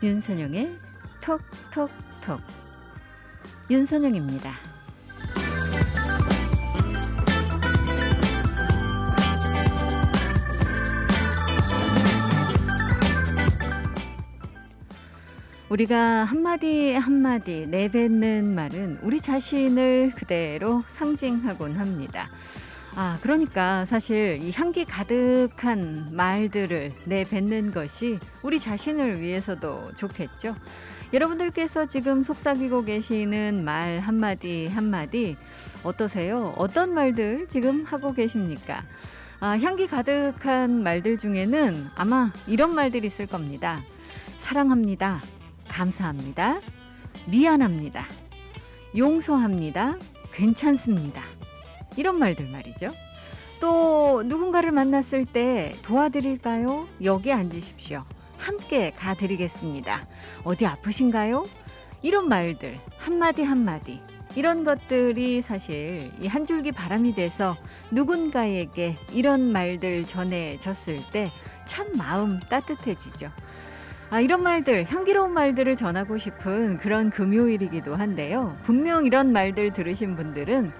윤선영의 톡톡톡. 윤선영입니다. 우리가 한마디 한마디 내뱉는 말은 우리 자신을 그대로 상징하곤 합니다. 그러니까 사실 이 향기 가득한 말들을 내뱉는 것이 우리 자신을 위해서도 좋겠죠. 여러분들께서 지금 속삭이고 계시는 말 한마디 한마디 어떠세요? 어떤 말들 지금 하고 계십니까? 향기 가득한 말들 중에는 아마 이런 말들이 있을 겁니다. 사랑합니다. 감사합니다. 미안합니다. 용서합니다. 괜찮습니다. 이런 말들 말이죠. 또 누군가를 만났을 때 도와드릴까요? 여기 앉으십시오. 함께 가드리겠습니다. 어디 아프신가요? 이런 말들 한마디 한마디 이런 것들이 사실 이 한 줄기 바람이 돼서 누군가에게 이런 말들 전해졌을 때 참 마음 따뜻해지죠. 이런 말들, 향기로운 말들을 전하고 싶은 그런 금요일이기도 한데요. 분명 이런 말들 들으신 분들은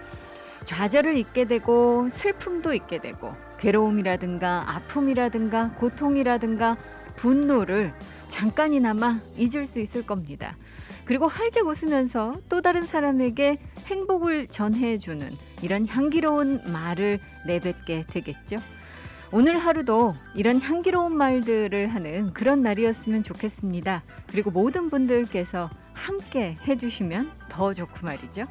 좌절을 잊게 되고 슬픔도 잊게 되고 괴로움이라든가 아픔이라든가 고통이라든가 분노를 잠깐이나마 잊을 수 있을 겁니다. 그리고 활짝 웃으면서 또 다른 사람에게 행복을 전해주는 이런 향기로운 말을 내뱉게 되겠죠. 오늘 하루도 이런 향기로운 말들을 하는 그런 날이었으면 좋겠습니다. 그리고 모든 분들께서 함께 해주시면 더 좋고 말이죠.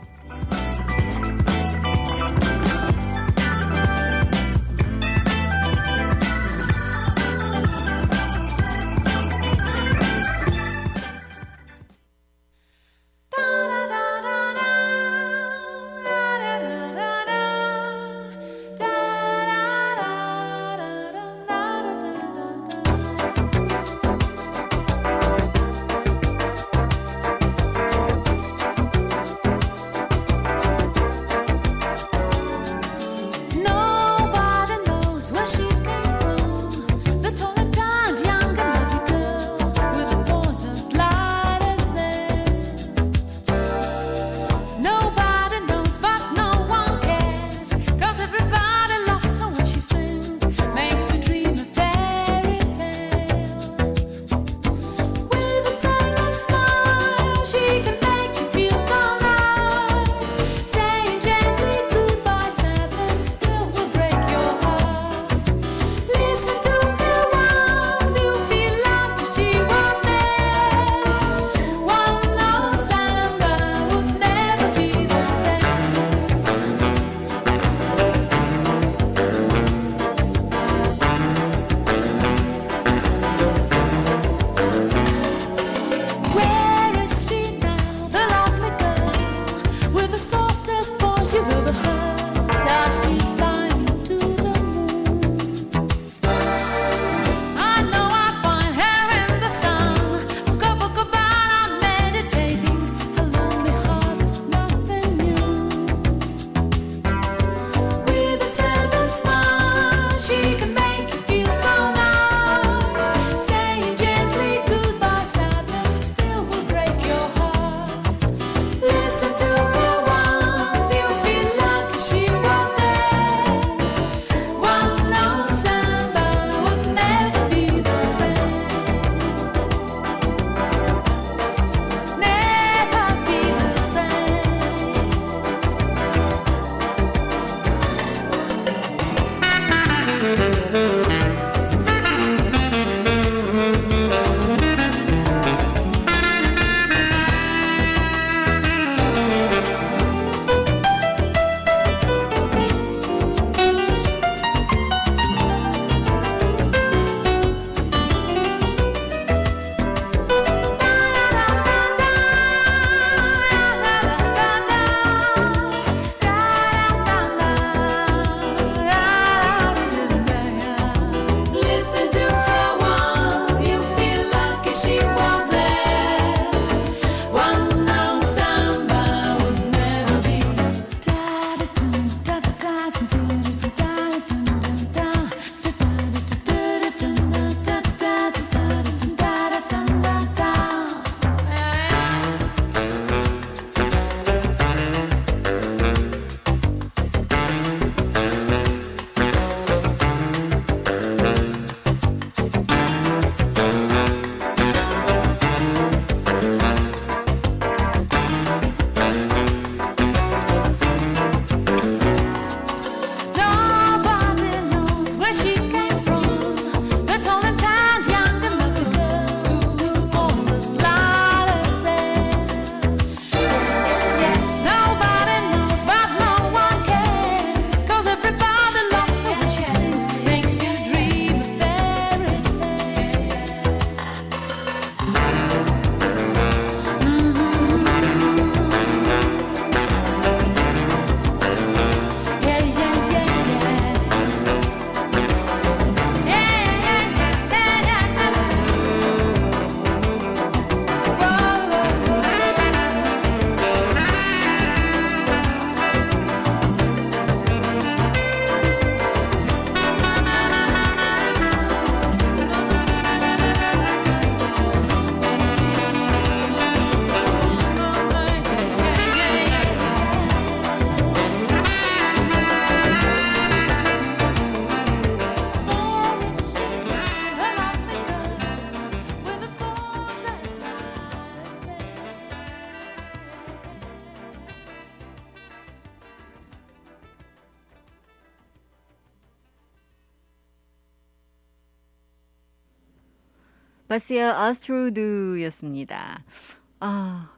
바시아 아스트로드였습니다.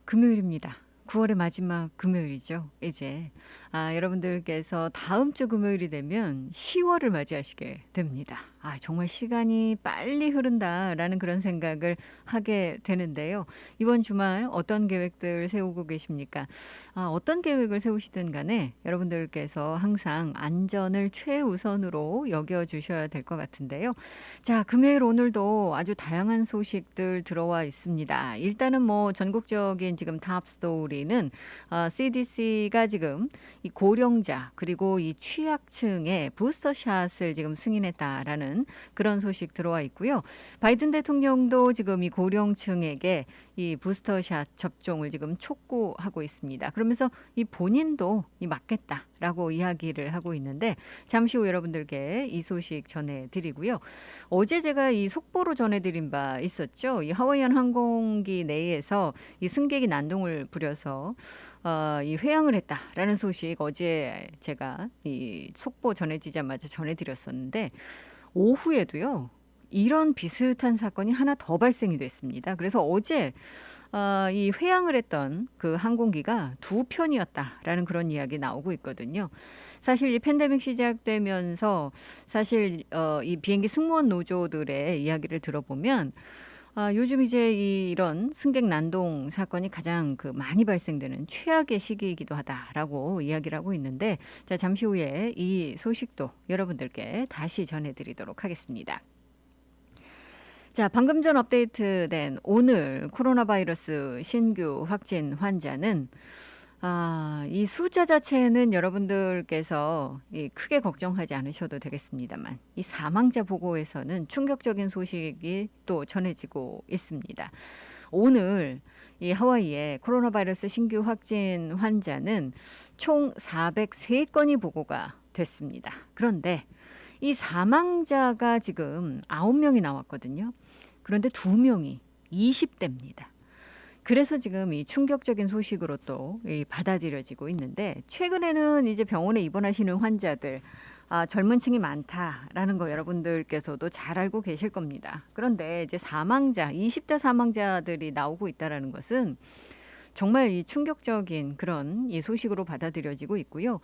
금요일입니다. 9월의 마지막 금요일이죠. 이제 여러분들께서 다음 주 금요일이 되면 10월을 맞이하시게 됩니다. 정말 시간이 빨리 흐른다라는 그런 생각을 하게 되는데요. 이번 주말 어떤 계획들 세우고 계십니까? 어떤 계획을 세우시든 간에 여러분들께서 항상 안전을 최우선으로 여겨주셔야 될 것 같은데요. 자, 금요일 오늘도 아주 다양한 소식들 들어와 있습니다. 일단은 뭐 전국적인 지금 탑 스토리는 CDC가 지금 이 고령자 그리고 이 취약층의 부스터샷을 지금 승인했다라는 그런 소식 들어와 있고요. 바이든 대통령도 지금 이 고령층에게 이 부스터샷 접종을 지금 촉구하고 있습니다. 그러면서 이 본인도 맞겠다라고 이야기를 하고 있는데 잠시 후 여러분들께 이 소식 전해드리고요. 어제 제가 이 속보로 전해드린 바 있었죠. 이 하와이안 항공기 내에서 이 승객이 난동을 부려서 이 회항을 했다라는 소식 어제 제가 이 속보 전해지자마자 전해드렸었는데 오후에도요. 이런 비슷한 사건이 하나 더 발생이 됐습니다. 그래서 어제 이 회항을 했던 그 항공기가 두 편이었다라는 그런 이야기 나오고 있거든요. 사실 이 팬데믹 시작되면서 사실 이 비행기 승무원 노조들의 이야기를 들어보면 요즘 이제 이런 승객 난동 사건이 가장 많이 발생되는 최악의 시기이기도 하다라고 이야기를 하고 있는데 자, 잠시 후에 이 소식도 여러분들께 다시 전해드리도록 하겠습니다. 자, 방금 전 업데이트된 오늘 코로나 바이러스 신규 확진 환자는 이 숫자 자체는 여러분들께서 크게 걱정하지 않으셔도 되겠습니다만 이 사망자 보고에서는 충격적인 소식이 또 전해지고 있습니다. 오늘 이 하와이의 코로나 바이러스 신규 확진 환자는 총 403건이 보고가 됐습니다. 그런데 이 사망자가 지금 9명이 나왔거든요. 그런데 2명이 20대입니다. 그래서 지금 이 충격적인 소식으로 또 받아들여지고 있는데 최근에는 이제 병원에 입원하시는 환자들 젊은 층이 많다라는 거 여러분들께서도 잘 알고 계실 겁니다. 그런데 이제 20대 사망자들이 나오고 있다라는 것은 정말 이 충격적인 그런 이 소식으로 받아들여지고 있고요.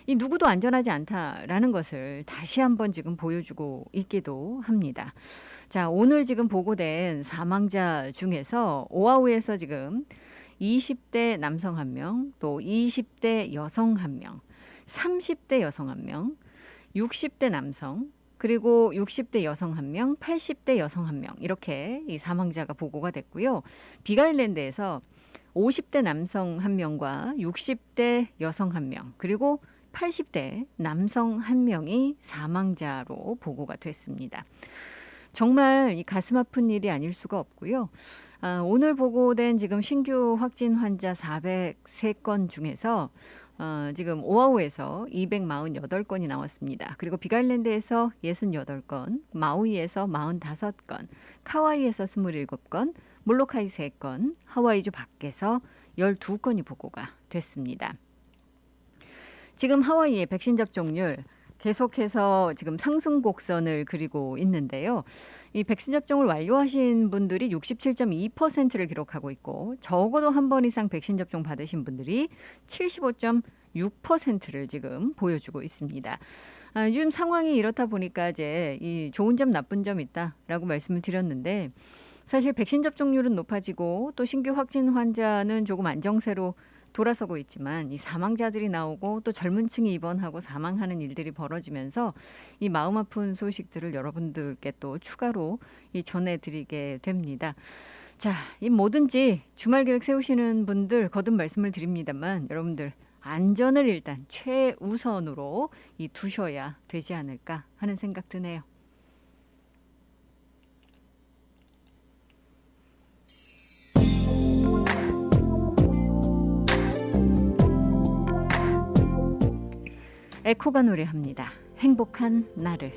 이 누구도 안전하지 않다라는 것을 다시 한번 지금 보여주고 있기도 합니다. 자, 오늘 지금 보고된 사망자 중에서 오아후에서 지금 20대 남성 1명, 또 20대 여성 1명, 30대 여성 1명, 60대 남성, 그리고 60대 여성 1명, 80대 여성 1명 이렇게 이 사망자가 보고가 됐고요. 빅아일랜드에서 50대 남성 1명과 60대 여성 1명, 그리고 80대 남성 1명이 사망자로 보고가 됐습니다. 정말 이 가슴 아픈 일이 아닐 수가 없고요. 오늘 보고된 지금 신규 확진 환자 403건 중에서 지금 오아후에서 248건이 나왔습니다. 그리고 빅아일랜드에서 68건, 마우이에서 45건, 카와이에서 27건, 몰로카이 3건, 하와이주 밖에서 12건이 보고가 됐습니다. 지금 하와이의 백신 접종률 계속해서 지금 상승 곡선을 그리고 있는데요. 이 백신 접종을 완료하신 분들이 67.2%를 기록하고 있고 적어도 한 번 이상 백신 접종 받으신 분들이 75.6%를 지금 보여주고 있습니다. 요즘 상황이 이렇다 보니까 이제 이 좋은 점 나쁜 점 있다라고 말씀을 드렸는데 사실 백신 접종률은 높아지고 또 신규 확진 환자는 조금 안정세로 돌아서고 있지만 이 사망자들이 나오고 또 젊은 층이 입원하고 사망하는 일들이 벌어지면서 이 마음 아픈 소식들을 여러분들께 또 추가로 전해드리게 됩니다. 자, 이 뭐든지 주말 계획 세우시는 분들 거듭 말씀을 드립니다만 여러분들 안전을 일단 최우선으로 두셔야 되지 않을까 하는 생각 드네요. 에코가 노래합니다. 행복한 나를.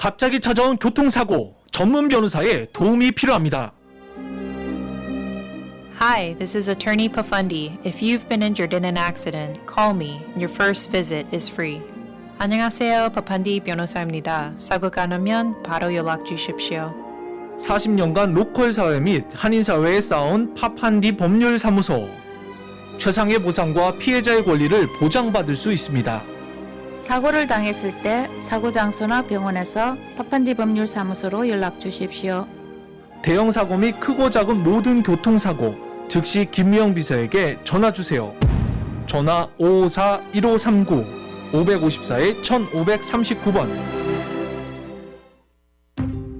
갑자기 찾아온 교통사고, 전문 변호사의 도움이 필요합니다. Hi, this is Attorney Pafundi. If you've been injured in an accident, call me. Your first visit is free. 안녕하세요, 파판디 변호사입니다. 사고가 나면 바로 연락 주십시오. 40년간 로컬 사회 및 한인 사회에 쌓아온 파판디 법률사무소. 최상의 보상과 피해자의 권리를 보장받을 수 있습니다. 사고를 당했을 때 사고 장소나 병원에서 파판디 법률사무소로 연락 주십시오. 대형 사고 및 크고 작은 모든 교통사고, 즉시 김미영 비서에게 전화 주세요. 전화 554-1539, 554-1539번.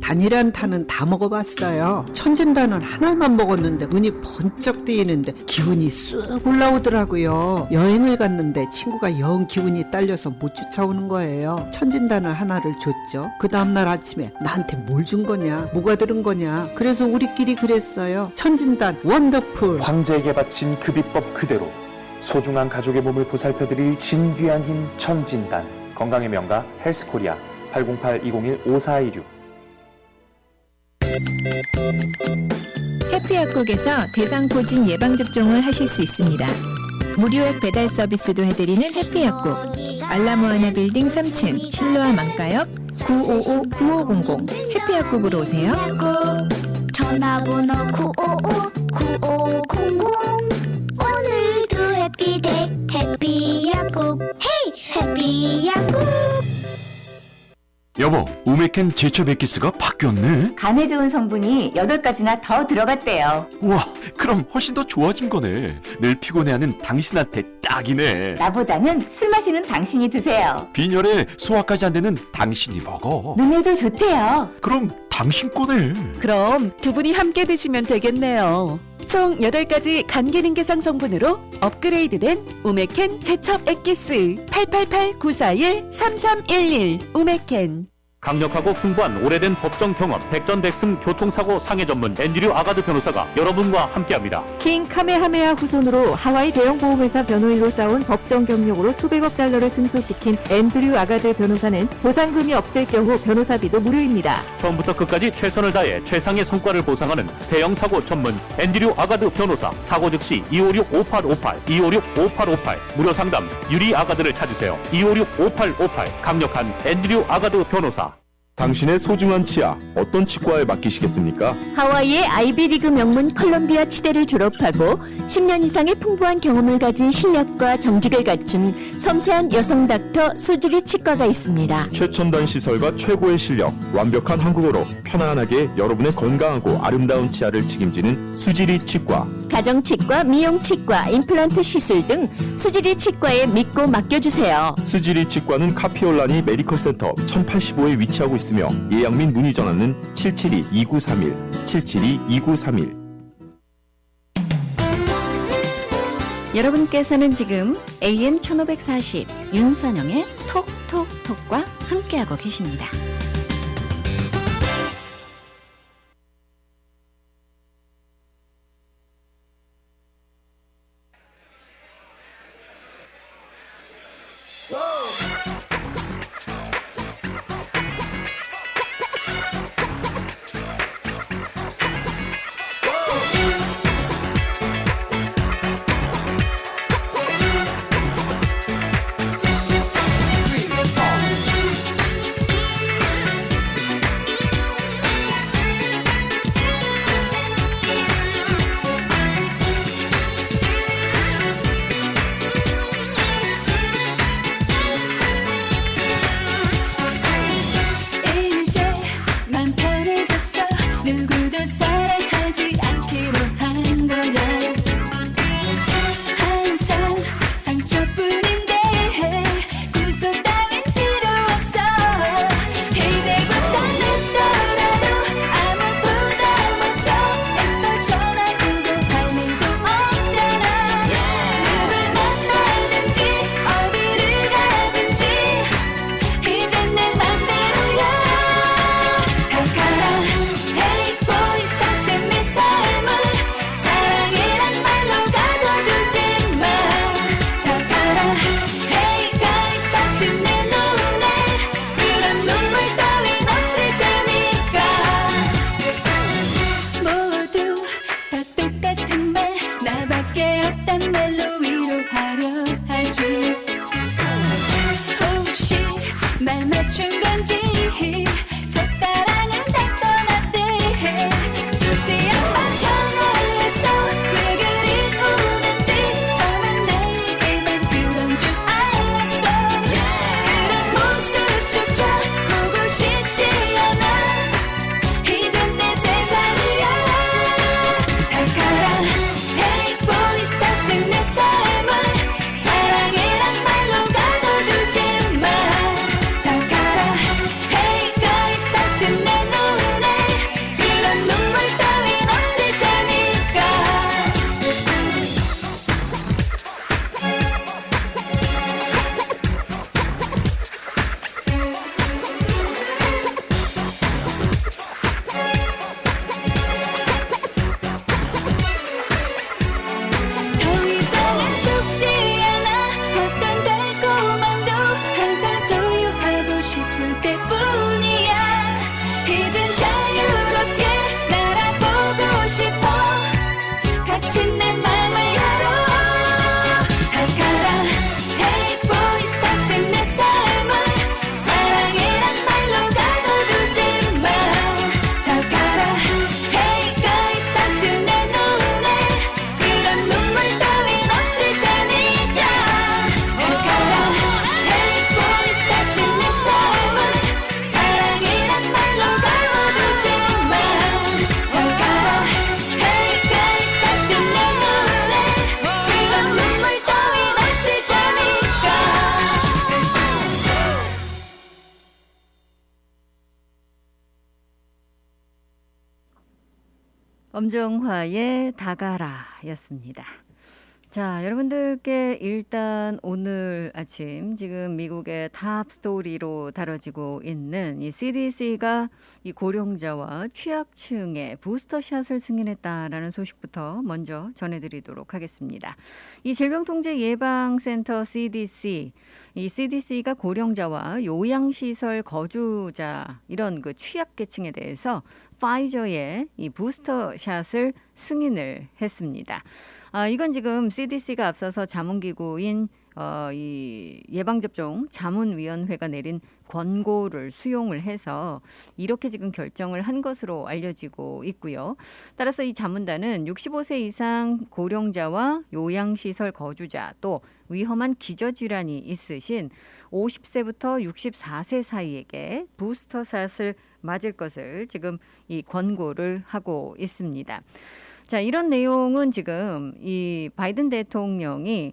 단이란 단은 다 먹어봤어요. 천진단은 하나만 먹었는데 눈이 번쩍 뜨이는데 기분이 쑥 올라오더라고요. 여행을 갔는데 친구가 영 기분이 딸려서 못 쫓아오는 거예요. 천진단을 하나를 줬죠. 그 다음날 아침에 나한테 뭘 준 거냐, 뭐가 들은 거냐. 그래서 우리끼리 그랬어요. 천진단 원더풀. 황제에게 바친 그 비법 그대로 소중한 가족의 몸을 보살펴드릴 진귀한 힘 천진단. 건강의 명가 헬스코리아 808-201-5416. 해피약국에서 대상포진 예방접종을 하실 수 있습니다. 무료액 배달 서비스도 해드리는 해피약국. 알라모아나 빌딩 3층 실로아 망가역 955-9500 해피약국으로 오세요. 전화번호 955-9500 오늘도 해피데이 해피약국 헤이 해피약국. 여보, 우메켄 제초 백기스가 바뀌었네. 간에 좋은 성분이 8가지나 더 들어갔대요. 우와, 그럼 훨씬 더 좋아진 거네. 늘 피곤해하는 당신한테 딱이네. 나보다는 술 마시는 당신이 드세요. 빈혈에 소화까지 안 되는 당신이 먹어. 눈에도 좋대요. 그럼 당신 거네. 그럼 두 분이 함께 드시면 되겠네요. 총 8가지 간 기능 개선 성분으로 업그레이드된 우메켄 제첩 액기스 888-941-3311 우메켄. 강력하고 풍부한 오래된 법정 경험 백전백승 교통사고 상해 전문 앤드류 아가드 변호사가 여러분과 함께합니다. 킹 카메하메아 후손으로 하와이 대형 보험회사 변호인으로 쌓은 법정 경력으로 수백억 달러를 승소시킨 앤드류 아가드 변호사는 보상금이 없을 경우 변호사비도 무료입니다. 처음부터 끝까지 최선을 다해 최상의 성과를 보상하는 대형 사고 전문 앤드류 아가드 변호사. 사고 즉시 256-5858, 256-5858 무료 상담 유리 아가드를 찾으세요. 256-5858 강력한 앤드류 아가드 변호사. 당신의 소중한 치아 어떤 치과에 맡기시겠습니까? 하와이의 아이비리그 명문 컬럼비아 치대를 졸업하고 10년 이상의 풍부한 경험을 가진 실력과 정직을 갖춘 섬세한 여성 닥터 수지리 치과가 있습니다. 최첨단 시설과 최고의 실력, 완벽한 한국어로 편안하게 여러분의 건강하고 아름다운 치아를 책임지는 수지리 치과. 가정치과, 미용치과, 임플란트 시술 등 수지리 치과에 믿고 맡겨주세요. 수지리 치과는 카피올라니 메디컬 센터 1085에 위치하고 있으며 예약 및 문의 전화는 772-2931, 772-2931. 여러분께서는 지금 AM 1540 윤선영의 톡톡톡과 함께하고 계십니다. 맞춘 건지 첫사랑은 다 떠났대 수지 않아 전화해서 왜 그리 우는지 처음엔 내게만 그런 줄 알았어 그런 모습조차 보고 싶지 않아 이젠 내 세상이야 달콤한 Hey boys 다시 내 삶을 사랑이란 말로 가둬두지 마 달콤한 Hey guys 다시 내 눈에 그런 눈물 따윈 없을 테니까 더 이상은 속지 않아 어떤 달콤함도 항상 소유하고 싶을 때뿐이야 이젠 자유롭게 날아보고 싶어 같이 내 맘을 열어 달콤한 Hey boys 다시 내 삶을 사랑이란 말로 가둬두지 마 달콤한 Hey guys 다시 내 눈에 그런 눈물 따윈 없을 테니까 달콤한 Hey boys 다시 내 삶을 사랑이란 말로 가둬두지 마 달콤한 Hey guys 다시 내 눈에 그런 눈물 따윈 없을 테니까 엄정화의 다가라였습니다. 자, 여러분들께 일단 오늘 아침 지금 미국의 탑 스토리로 다뤄지고 있는 이 CDC가 이 고령자와 취약층에 부스터샷을 승인했다라는 소식부터 먼저 전해드리도록 하겠습니다. 이 질병통제예방센터 CDC, 이 CDC가 고령자와 요양시설 거주자 이런 그 취약계층에 대해서 파이저의 이 부스터샷을 승인을 했습니다. 이건 지금 CDC가 앞서서 자문기구인 이 예방접종 자문위원회가 내린 권고를 수용을 해서 이렇게 지금 결정을 한 것으로 알려지고 있고요. 따라서 이 자문단은 65세 이상 고령자와 요양시설 거주자 또 위험한 기저질환이 있으신 50세부터 64세 사이에게 부스터샷을 맞을 것을 지금 이 권고를 하고 있습니다. 자, 이런 내용은 지금 이 바이든 대통령이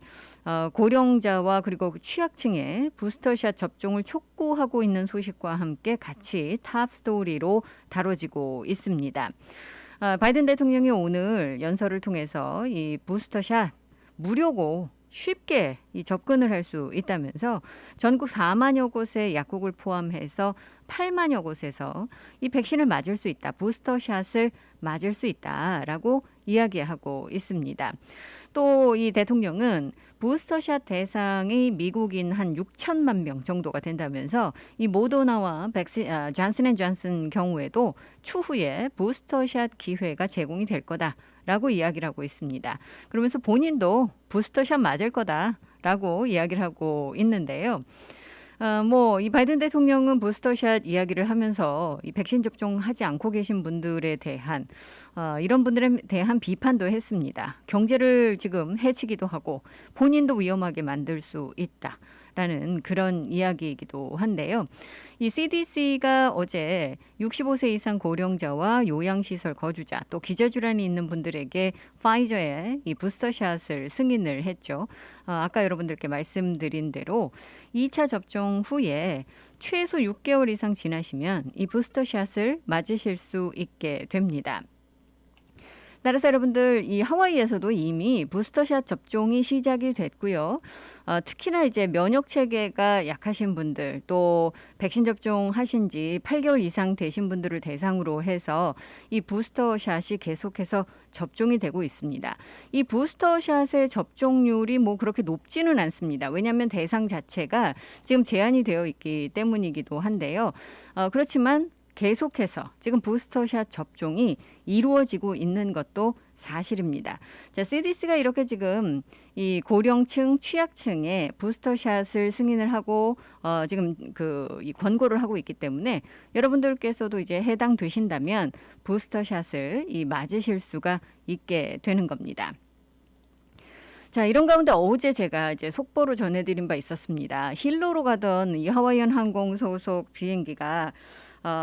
고령자와 그리고 취약층의 부스터샷 접종을 촉구하고 있는 소식과 함께 같이 탑 스토리로 다뤄지고 있습니다. 바이든 대통령이 오늘 연설을 통해서 이 부스터샷 무료고 쉽게 이 접근을 할 수 있다면서 전국 4만여 곳의 약국을 포함해서 8만여 곳에서 이 백신을 맞을 수 있다. 부스터샷을 맞을 수 있다라고 이야기하고 있습니다. 또 이 대통령은 부스터샷 대상이 미국인 한 6천만 명 정도가 된다면서 이 모더나와 존슨앤존슨 경우에도 추후에 부스터샷 기회가 제공이 될 거다라고 이야기를 하고 있습니다. 그러면서 본인도 부스터샷 맞을 거다라고 이야기를 하고 있는데요. 이 바이든 대통령은 부스터샷 이야기를 하면서 이 백신 접종하지 않고 계신 분들에 대한 이런 분들에 대한 비판도 했습니다. 경제를 지금 해치기도 하고 본인도 위험하게 만들 수 있다라는 그런 이야기이기도 한데요. 이 CDC가 어제 65세 이상 고령자와 요양시설 거주자 또 기저질환이 있는 분들에게 파이저의 이 부스터샷을 승인을 했죠. 아까 여러분들께 말씀드린 대로 2차 접종 후에 최소 6개월 이상 지나시면 이 부스터샷을 맞으실 수 있게 됩니다. 따라서 여러분들 이 하와이에서도 이미 부스터샷 접종이 시작이 됐고요. 특히나 이제 면역 체계가 약하신 분들 또 백신 접종하신 지 8개월 이상 되신 분들을 대상으로 해서 이 부스터샷이 계속해서 접종이 되고 있습니다. 이 부스터샷의 접종률이 그렇게 높지는 않습니다. 왜냐하면 대상 자체가 지금 제한이 되어 있기 때문이기도 한데요. 그렇지만 계속해서 지금 부스터샷 접종이 이루어지고 있는 것도 사실입니다. 자, CDC가 이렇게 지금 이 고령층, 취약층에 부스터샷을 승인을 하고 지금 이 권고를 하고 있기 때문에 여러분들께서도 이제 해당되신다면 부스터샷을 맞으실 수가 있게 되는 겁니다. 자, 이런 가운데 어제 제가 이제 속보로 전해드린 바 있었습니다. 힐로로 가던 이 하와이안 항공 소속 비행기가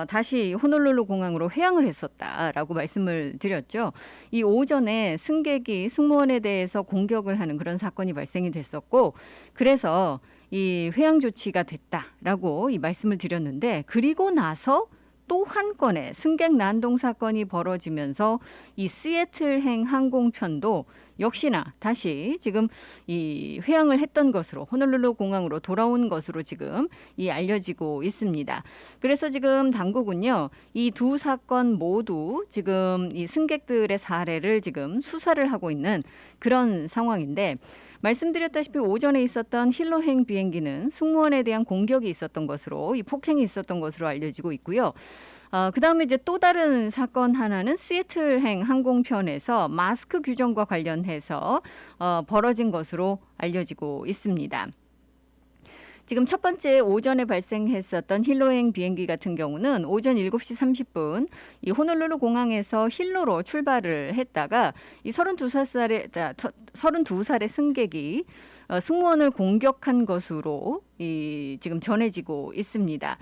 다시 호놀룰루 공항으로 회항을 했었다라고 말씀을 드렸죠. 이 오전에 승객이 승무원에 대해서 공격을 하는 그런 사건이 발생이 됐었고, 그래서 이 회항 조치가 됐다라고 이 말씀을 드렸는데, 그리고 나서 또 한 건의 승객 난동 사건이 벌어지면서 이 시애틀행 항공편도 역시나 다시 지금 이 회항을 했던 것으로, 호놀룰루 공항으로 돌아온 것으로 지금 알려지고 있습니다. 그래서 지금 당국은요, 이 두 사건 모두 지금 이 승객들의 사례를 지금 수사를 하고 있는 그런 상황인데, 말씀드렸다시피 오전에 있었던 힐로행 비행기는 승무원에 대한 공격이 있었던 것으로, 이 폭행이 있었던 것으로 알려지고 있고요. 그다음에 이제 또 다른 사건 하나는 시애틀행 항공편에서 마스크 규정과 관련해서 벌어진 것으로 알려지고 있습니다. 지금 첫 번째 오전에 발생했었던 힐로행 비행기 같은 경우는 오전 7시 30분 이 호놀룰루 공항에서 힐로로 출발을 했다가 이 32살의 승객이 승무원을 공격한 것으로 지금 전해지고 있습니다.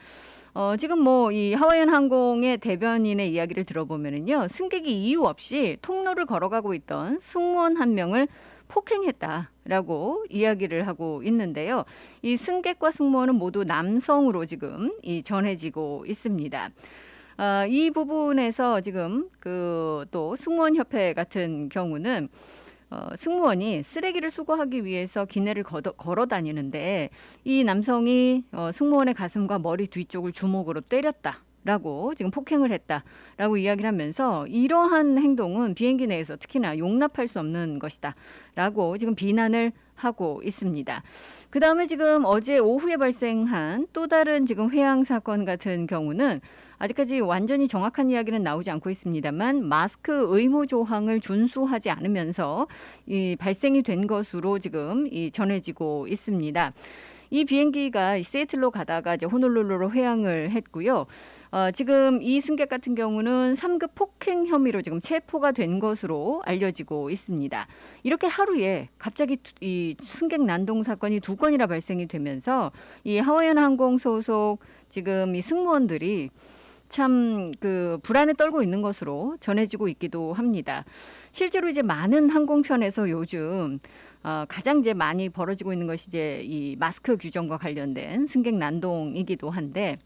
지금 이 하와이안 항공의 대변인의 이야기를 들어보면은요, 승객이 이유 없이 통로를 걸어가고 있던 승무원 한 명을 폭행했다라고 이야기를 하고 있는데요. 이 승객과 승무원은 모두 남성으로 지금 전해지고 있습니다. 이 부분에서 지금 또 승무원협회 같은 경우는 승무원이 쓰레기를 수거하기 위해서 기내를 걸어 다니는데 이 남성이 승무원의 가슴과 머리 뒤쪽을 주먹으로 때렸다라고 지금 폭행을 했다라고 이야기를 하면서 이러한 행동은 비행기 내에서 특히나 용납할 수 없는 것이다라고 지금 비난을 하고 있습니다. 그 다음에 지금 어제 오후에 발생한 또 다른 지금 회항 사건 같은 경우는 아직까지 완전히 정확한 이야기는 나오지 않고 있습니다만 마스크 의무 조항을 준수하지 않으면서 발생이 된 것으로 지금 전해지고 있습니다. 이 비행기가 시애틀로 가다가 이제 호놀룰루로 회항을 했고요. 지금 이 승객 같은 경우는 3급 폭행 혐의로 지금 체포가 된 것으로 알려지고 있습니다. 이렇게 하루에 갑자기 이 승객 난동 사건이 2건이나 발생이 되면서 이 하와이안 항공 소속 지금 이 승무원들이 참 불안에 떨고 있는 것으로 전해지고 있기도 합니다. 실제로 이제 많은 항공편에서 요즘 가장 이제 많이 벌어지고 있는 것이 이제 이 마스크 규정과 관련된 승객 난동이기도 한데,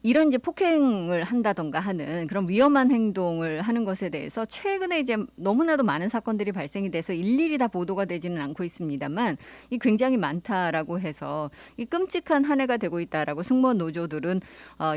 이런 이제 폭행을 한다던가 하는 그런 위험한 행동을 하는 것에 대해서 최근에 이제 너무나도 많은 사건들이 발생이 돼서 일일이 다 보도가 되지는 않고 있습니다만 이 굉장히 많다라고 해서 이 끔찍한 한 해가 되고 있다라고 승무원 노조들은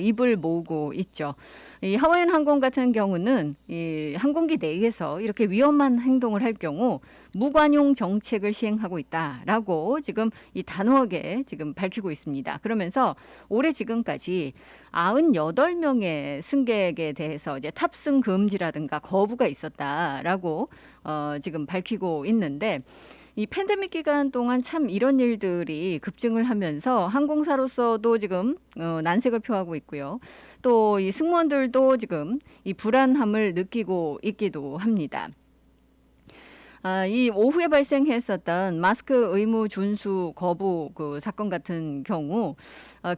입을 모으고 있죠. 이 하와이안 항공 같은 경우는 이 항공기 내에서 이렇게 위험한 행동을 할 경우 무관용 정책을 시행하고 있다라고 지금 이 단호하게 지금 밝히고 있습니다. 그러면서 올해 지금까지 98명의 승객에 대해서 이제 탑승 금지라든가 거부가 있었다라고 지금 밝히고 있는데, 이 팬데믹 기간 동안 참 이런 일들이 급증을 하면서 항공사로서도 지금 난색을 표하고 있고요. 또 이 승무원들도 지금 이 불안함을 느끼고 있기도 합니다. 이 오후에 발생했었던 마스크 의무 준수 거부 사건 같은 경우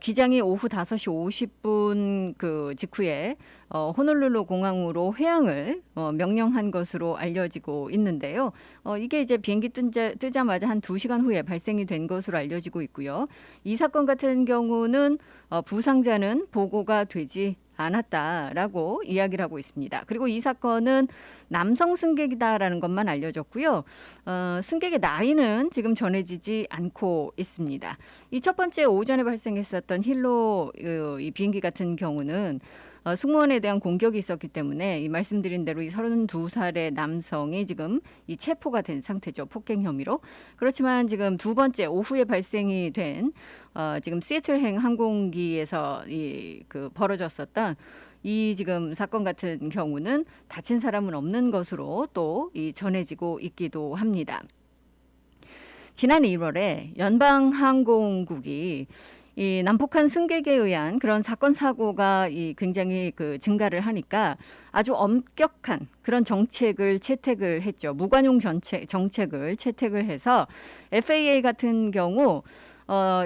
기장이 오후 5시 50분 직후에 호놀룰루 공항으로 회항을 명령한 것으로 알려지고 있는데요. 이게 이제 비행기 뜨자마자 한 2시간 후에 발생이 된 것으로 알려지고 있고요. 이 사건 같은 경우는 부상자는 보고가 되지 않았다라고 이야기를 하고 있습니다. 그리고 이 사건은 남성 승객이다라는 것만 알려졌고요. 승객의 나이는 지금 전해지지 않고 있습니다. 이 첫 번째 오전에 발생했었던 힐로 이 비행기 같은 경우는 승무원에 대한 공격이 있었기 때문에 이 말씀드린 대로 이 32살의 남성이 지금 이 체포가 된 상태죠. 폭행 혐의로. 그렇지만 지금 두 번째 오후에 발생이 된 지금 시애틀행 항공기에서 벌어졌었던 이 지금 사건 같은 경우는 다친 사람은 없는 것으로 또 전해지고 있기도 합니다. 지난 1월에 연방항공국이 이 남북한 승객에 의한 그런 사건 사고가 굉장히 증가를 하니까 아주 엄격한 그런 정책을 채택을 했죠. 무관용 정책을 채택을 해서 FAA 같은 경우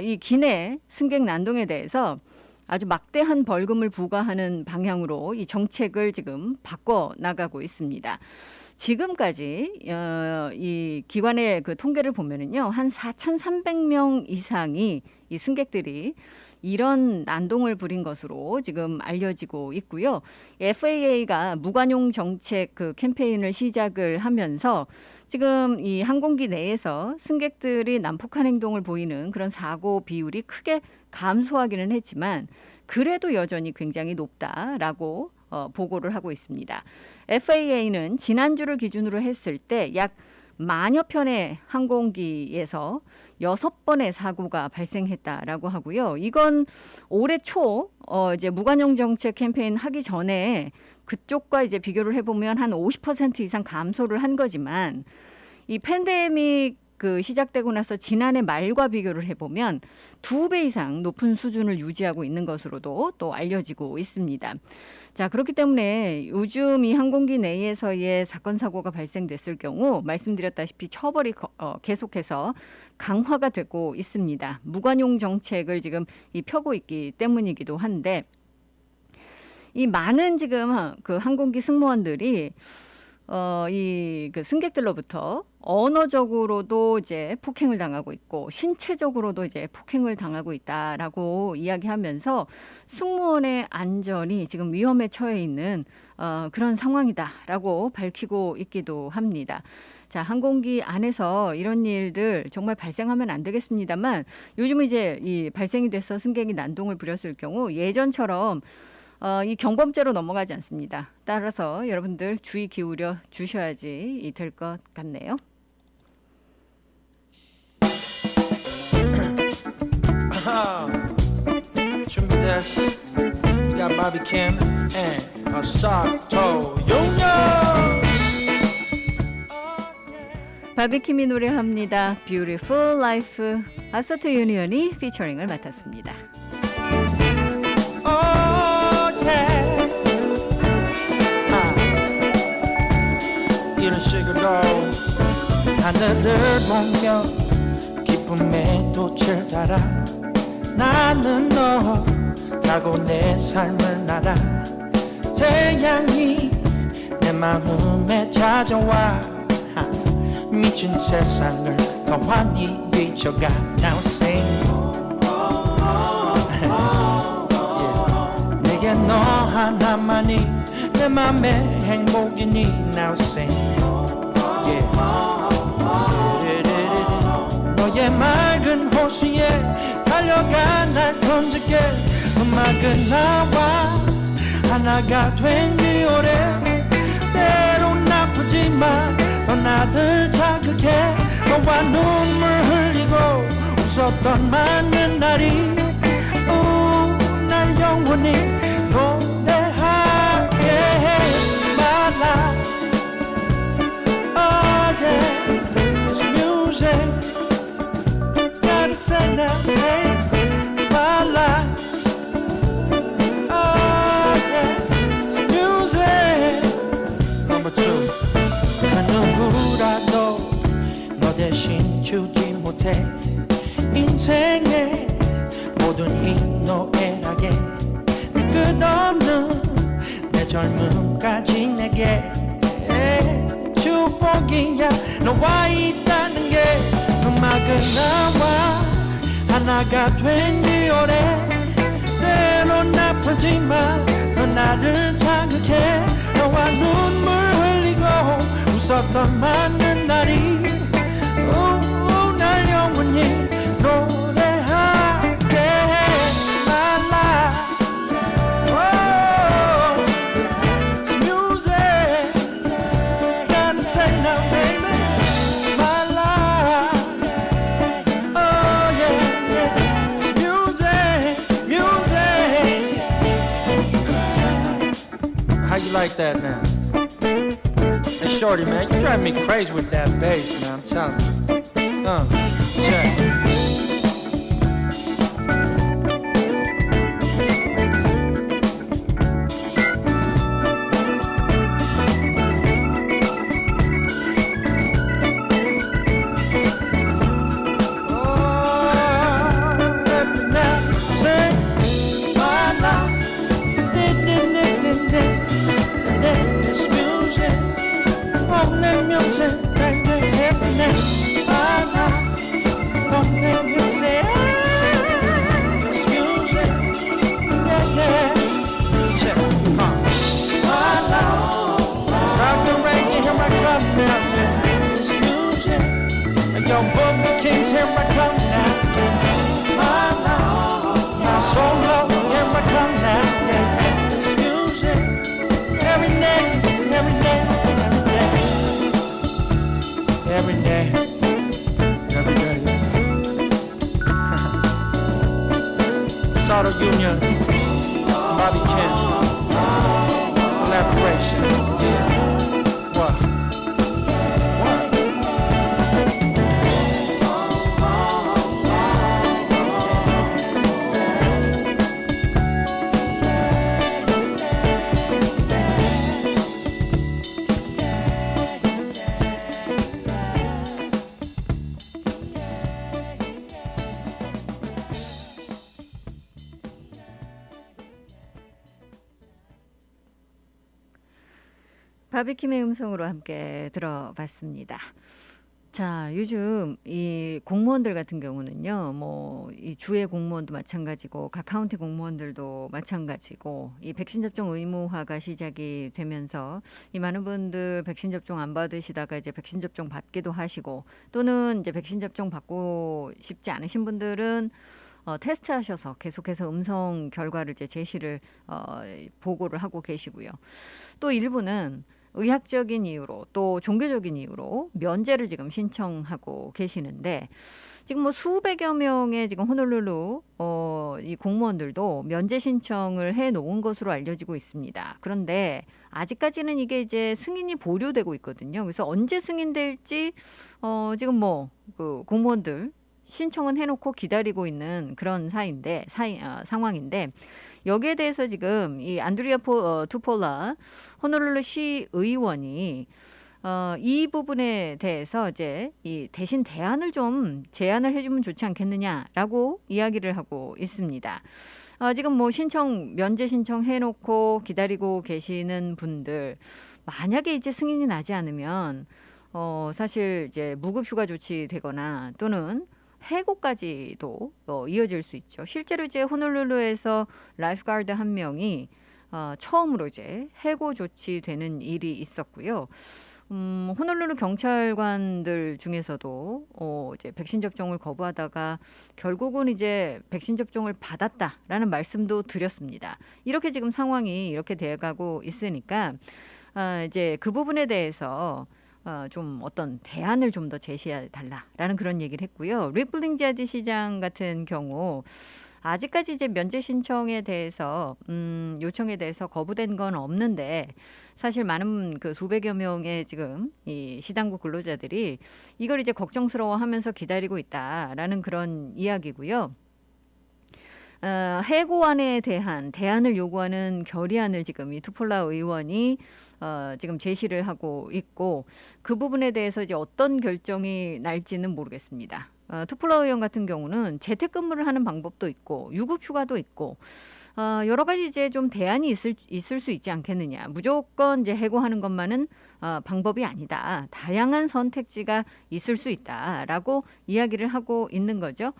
이 기내 승객 난동에 대해서 아주 막대한 벌금을 부과하는 방향으로 이 정책을 지금 바꿔 나가고 있습니다. 지금까지 이 기관의 통계를 보면은요, 한 4,300명 이상이 이 승객들이 이런 난동을 부린 것으로 지금 알려지고 있고요. FAA가 무관용 정책 캠페인을 시작을 하면서 지금 이 항공기 내에서 승객들이 난폭한 행동을 보이는 그런 사고 비율이 크게 감소하기는 했지만 그래도 여전히 굉장히 높다라고 보고를 하고 있습니다. FAA는 지난주를 기준으로 했을 때 약 10,000여 편의 항공기에서 6번의 사고가 발생했다라고 하고요. 이건 올해 초 이제 무관용 정책 캠페인 하기 전에 그쪽과 이제 비교를 해보면 한 50% 이상 감소를 한 거지만 이 팬데믹 시작되고 나서 지난해 말과 비교를 해보면 2배 이상 높은 수준을 유지하고 있는 것으로도 또 알려지고 있습니다. 자, 그렇기 때문에 요즘 이 항공기 내에서의 사건 사고가 발생됐을 경우 말씀드렸다시피 처벌이 계속해서 강화가 되고 있습니다. 무관용 정책을 지금 펴고 있기 때문이기도 한데 이 많은 지금 항공기 승무원들이 이 승객들로부터 언어적으로도 이제 폭행을 당하고 있고 신체적으로도 이제 폭행을 당하고 있다라고 이야기하면서 승무원의 안전이 지금 위험에 처해 있는 그런 상황이다라고 밝히고 있기도 합니다. 자, 항공기 안에서 이런 일들 정말 발생하면 안 되겠습니다만 요즘은 이제 이 발생이 돼서 승객이 난동을 부렸을 경우 예전처럼 이 경범죄로 넘어가지 않습니다. 따라서 여러분들 주의 기울여 주셔야지 될 것 같네요. 준비됐어. We got Bobby Kim and 사토 용녀. 바비킴이 노래합니다. Beautiful Life. 아사토 유니언이 피처링을 맡았습니다. 이런 식으로 하늘을 보며 기쁨의 돛을 달아 나는 너 타고 내 삶을 날아 태양이 내 마음에 찾아와 미친 세상을 더환히 비춰가 Now sing 내게 너 하나만이 내 맘의 행복이니 Now sing 너의 맑은 호수에 달려가 날 던질게 음악은 나와 하나가 된 지 오래 때론 아프지만 더 나를 자극해 너와 눈물 흘리고 웃었던 많은 날이 날 영원히 노래하게 해 My life Oh yeah It's music Gotta say now hey My life Oh yeah It's music Number two 그 누구라도 너 대신 주지 못해 인생의 모든 희노애락에 끝없는 내 젊음까지 내게 축복이야 너와 있다는 게 음악은 나와 하나가 된 지 오래 때론 아프지만 너 나를 자극해 너와 눈물 흘리고 웃었던 많은 날이 날 영원히 노래하게 해 My life oh, You like that now? Hey, shorty, man, you drive me crazy with that bass, man. I'm telling you. Check. Yo, Boogie Kings, here I come now. My soul love, here I come now. Yeah, this music, every day, every day, every day, every day, every day. Soto Union, Bobby Kent, collaboration. Yeah, what? 바비킴의 음성으로 함께 들어봤습니다. 자, 요즘 이 공무원들 같은 경우는요, 뭐 이 주의 공무원도 마찬가지고 각 카운티 공무원들도 마찬가지고 이 백신 접종 의무화가 시작이 되면서 이 많은 분들 백신 접종 안 받으시다가 이제 백신 접종 받기도 하시고 또는 이제 백신 접종 받고 싶지 않으신 분들은 테스트 하셔서 계속해서 음성 결과를 이제 제시를 보고를 하고 계시고요. 또 일부는 의학적인 이유로 또 종교적인 이유로 면제를 지금 신청하고 계시는데 지금 뭐 수백여 명의 지금 호놀룰루 이 공무원들도 면제 신청을 해 놓은 것으로 알려지고 있습니다. 그런데 아직까지는 이게 이제 승인이 보류되고 있거든요. 그래서 언제 승인될지 지금 뭐 그 공무원들 신청은 해놓고 기다리고 있는 그런 상황인데 여기에 대해서 지금 이 안드리아 투폴라 호놀룰루 시 의원이 이 부분에 대해서 이제 이 대신 제안을 해주면 좋지 않겠느냐라고 이야기를 하고 있습니다. 지금 뭐 면제 신청 해놓고 기다리고 계시는 분들 만약에 이제 승인이 나지 않으면 사실 이제 무급휴가 조치되거나 또는 해고까지도 이어질 수 있죠. 실제로 이제 호놀룰루에서 라이프가드 한 명이 처음으로 이제 해고 조치되는 일이 있었고요. 호놀룰루 경찰관들 중에서도 이제 백신 접종을 거부하다가 결국은 이제 백신 접종을 받았다라는 말씀도 드렸습니다. 이렇게 지금 상황이 이렇게 돼가고 있으니까 이제 그 부분에 대해서 좀 어떤 대안을 좀 더 제시해 달라라는 그런 얘기를 했고요. 릭 블링자드 시장 같은 경우 아직까지 이제 면제 신청에 대해서 요청에 대해서 거부된 건 없는데 사실 많은 그 수백여 명의 지금 이 시당국 근로자들이 이걸 이제 걱정스러워하면서 기다리고 있다라는 그런 이야기고요. 해고안에 대한 대안을 요구하는 결의안을 지금 이 투폴라 의원이 지금 제시를 하고 있고 그 부분에 대해서 이제 어떤 결정이 날지는 모르겠습니다. 투폴라 의원 같은 경우는 재택근무를 하는 방법도 있고 유급휴가도 있고 여러 가지 이제 좀 대안이 있을 수 있지 않겠느냐. 무조건 이제 해고하는 것만은 방법이 아니다. 다양한 선택지가 있을 수 있다라고 이야기를 하고 있는 거죠.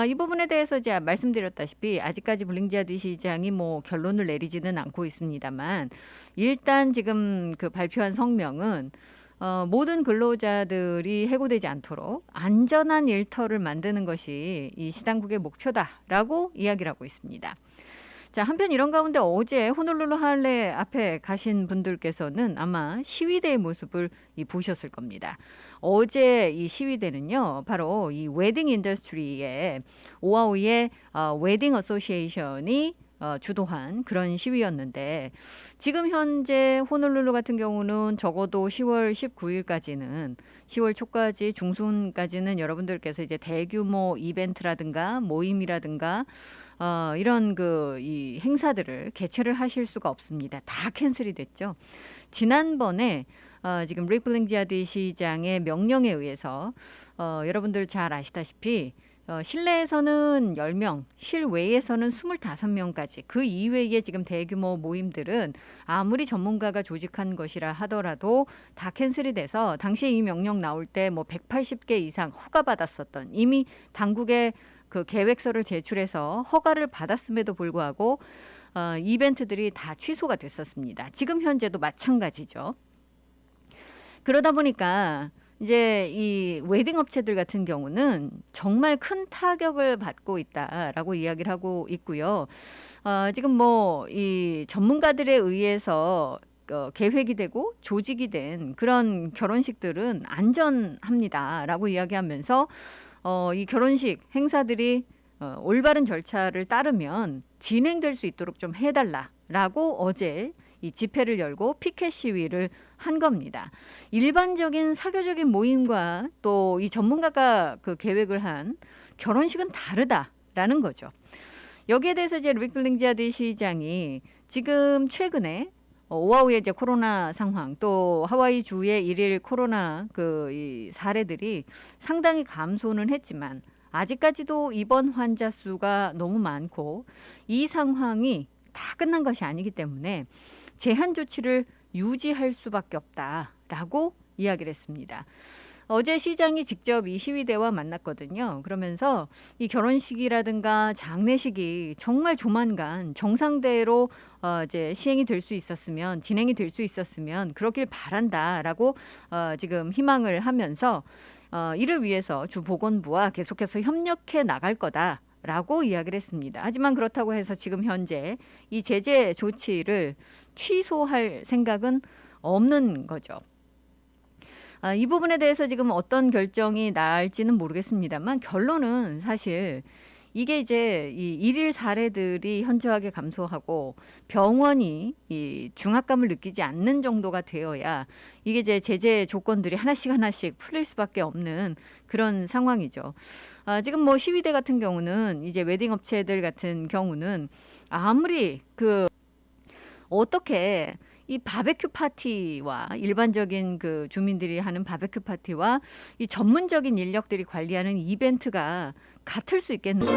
이 부분에 대해서 이제 말씀드렸다시피 아직까지 블링자드 시장이 뭐 결론을 내리지는 않고 있습니다만 일단 지금 그 발표한 성명은 모든 근로자들이 해고되지 않도록 안전한 일터를 만드는 것이 이 시당국의 목표다라고 이야기를 하고 있습니다. 자, 한편 이런 가운데 어제 호놀룰루 할레 앞에 가신 분들께서는 아마 시위대의 모습을 보셨을 겁니다. 어제 이 시위대는요, 바로 이 웨딩 인더스트리의 오아우의 웨딩 어소시에이션이 주도한 그런 시위였는데 지금 현재 호놀룰루 같은 경우는 적어도 10월 19일까지는 10월 초까지 중순까지는 여러분들께서 이제 대규모 이벤트라든가 모임이라든가 이런 이 행사들을 개최를 하실 수가 없습니다. 다 캔슬이 됐죠. 지난번에 지금 릭 블링지아드 시장의 명령에 의해서 여러분들 잘 아시다시피 실내에서는 10명, 실외에서는 25명까지 그 이외에 지금 대규모 모임들은 아무리 전문가가 조직한 것이라 하더라도 다 캔슬이 돼서 당시에 이 명령 나올 때 뭐 180개 이상 허가받았었던 이미 당국에 그 계획서를 제출해서 허가를 받았음에도 불구하고 이벤트들이 다 취소가 됐었습니다. 지금 현재도 마찬가지죠. 그러다 보니까 이제 이 웨딩 업체들 같은 경우는 정말 큰 타격을 받고 있다라고 이야기를 하고 있고요. 지금 뭐 이 전문가들에 의해서 계획이 되고 조직이 된 그런 결혼식들은 안전합니다라고 이야기하면서 이 결혼식 행사들이 올바른 절차를 따르면 진행될 수 있도록 좀 해달라라고 어제 이 집회를 열고 피켓 시위를 한 겁니다. 일반적인 사교적인 모임과 또 이 전문가가 그 계획을 한 결혼식은 다르다라는 거죠. 여기에 대해서 이제 릭 블링지아드 시장이 지금 최근에 오하우의 이제 코로나 상황 또 하와이 주의 일일 코로나 이 사례들이 상당히 감소는 했지만 아직까지도 입원 환자 수가 너무 많고 이 상황이 다 끝난 것이 아니기 때문에 제한 조치를 유지할 수밖에 없다라고 이야기를 했습니다. 어제 시장이 직접 이 시위대와 만났거든요. 그러면서 이 결혼식이라든가 장례식이 정말 조만간 정상대로 이제 시행이 될 수 있었으면 진행이 될 수 있었으면 그러길 바란다라고 지금 희망을 하면서 이를 위해서 주 보건부와 계속해서 협력해 나갈 거다. 라고 이야기를 했습니다. 하지만 그렇다고 해서 지금 현재 이 제재 조치를 취소할 생각은 없는 거죠. 이 부분에 대해서 지금 어떤 결정이 날지는 모르겠습니다만 결론은 사실 이게 이제 이 일일 사례들이 현저하게 감소하고 병원이 이 중압감을 느끼지 않는 정도가 되어야 이게 이제 제재 조건들이 하나씩 풀릴 수밖에 없는 그런 상황이죠. 지금 뭐 시위대 같은 경우는 이제 웨딩 업체들 같은 경우는 아무리 어떻게 이 바베큐 파티와 일반적인 그 주민들이 하는 바베큐 파티와 이 전문적인 인력들이 관리하는 이벤트가 같을 수 있겠는지.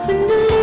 흔들리듯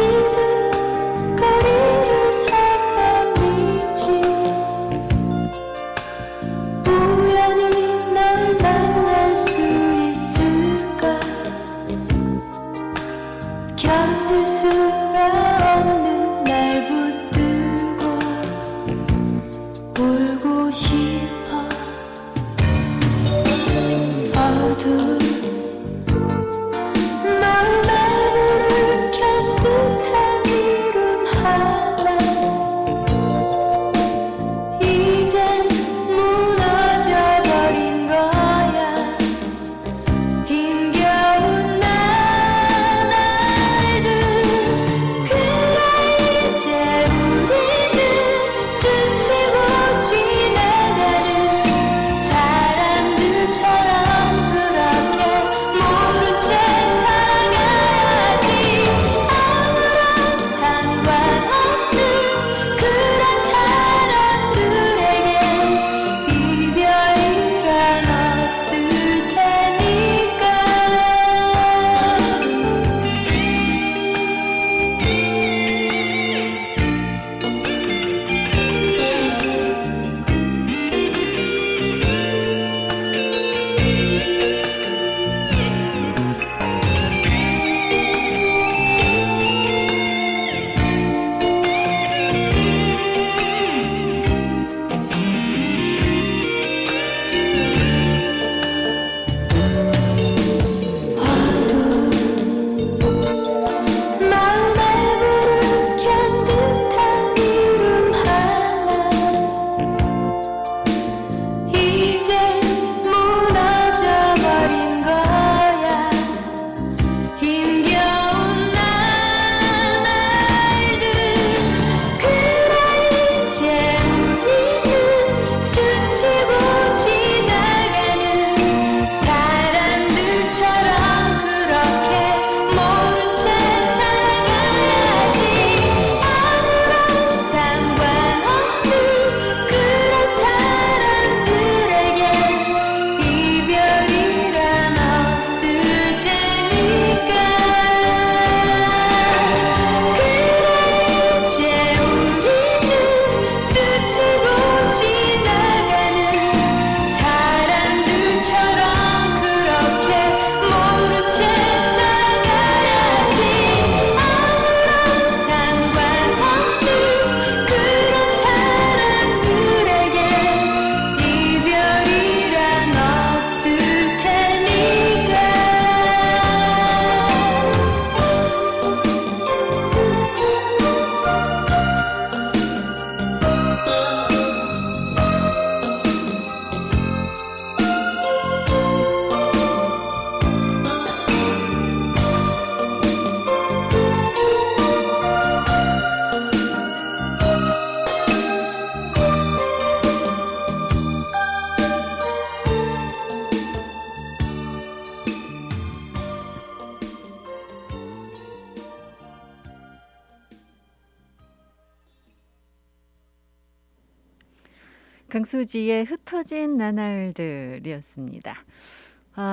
강수지의 흩어진 나날들이었습니다.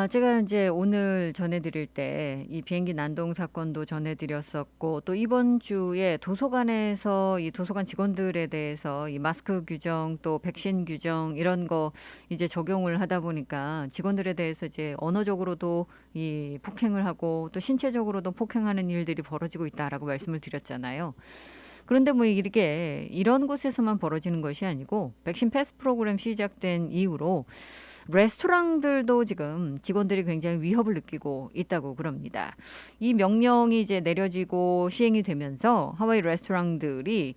제가 이제 오늘 전해드릴 때 이 비행기 난동 사건도 전해드렸었고, 또 이번 주에 도서관에서 이 도서관 직원들에 대해서 이 마스크 규정 또 백신 규정 이런 거 이제 적용을 하다 보니까 직원들에 대해서 이제 언어적으로도 이 폭행을 하고 또 신체적으로도 폭행하는 일들이 벌어지고 있다라고 말씀을 드렸잖아요. 그런데 뭐 이렇게 이런 곳에서만 벌어지는 것이 아니고 백신 패스 프로그램 시작된 이후로 레스토랑들도 지금 직원들이 굉장히 위협을 느끼고 있다고 그럽니다. 이 명령이 이제 내려지고 시행이 되면서 하와이 레스토랑들이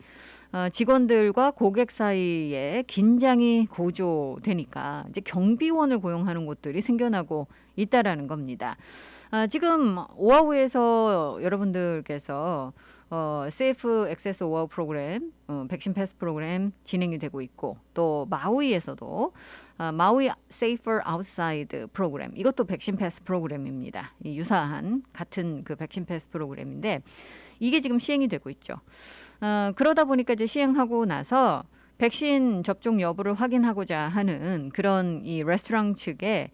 직원들과 고객 사이에 긴장이 고조되니까 이제 경비원을 고용하는 곳들이 생겨나고 있다라는 겁니다. 지금 오아후에서 여러분들께서 세이프 액세스 오아후 프로그램, 백신 패스 프로그램 진행이 되고 있고, 또 마우이에서도 마우이 세이퍼 아웃사이드 프로그램, 이것도 백신 패스 프로그램입니다. 유사한 같은 그 백신 패스 프로그램인데 이게 지금 시행이 되고 있죠. 그러다 보니까 이제 시행하고 나서 백신 접종 여부를 확인하고자 하는 그런 이 레스토랑 측에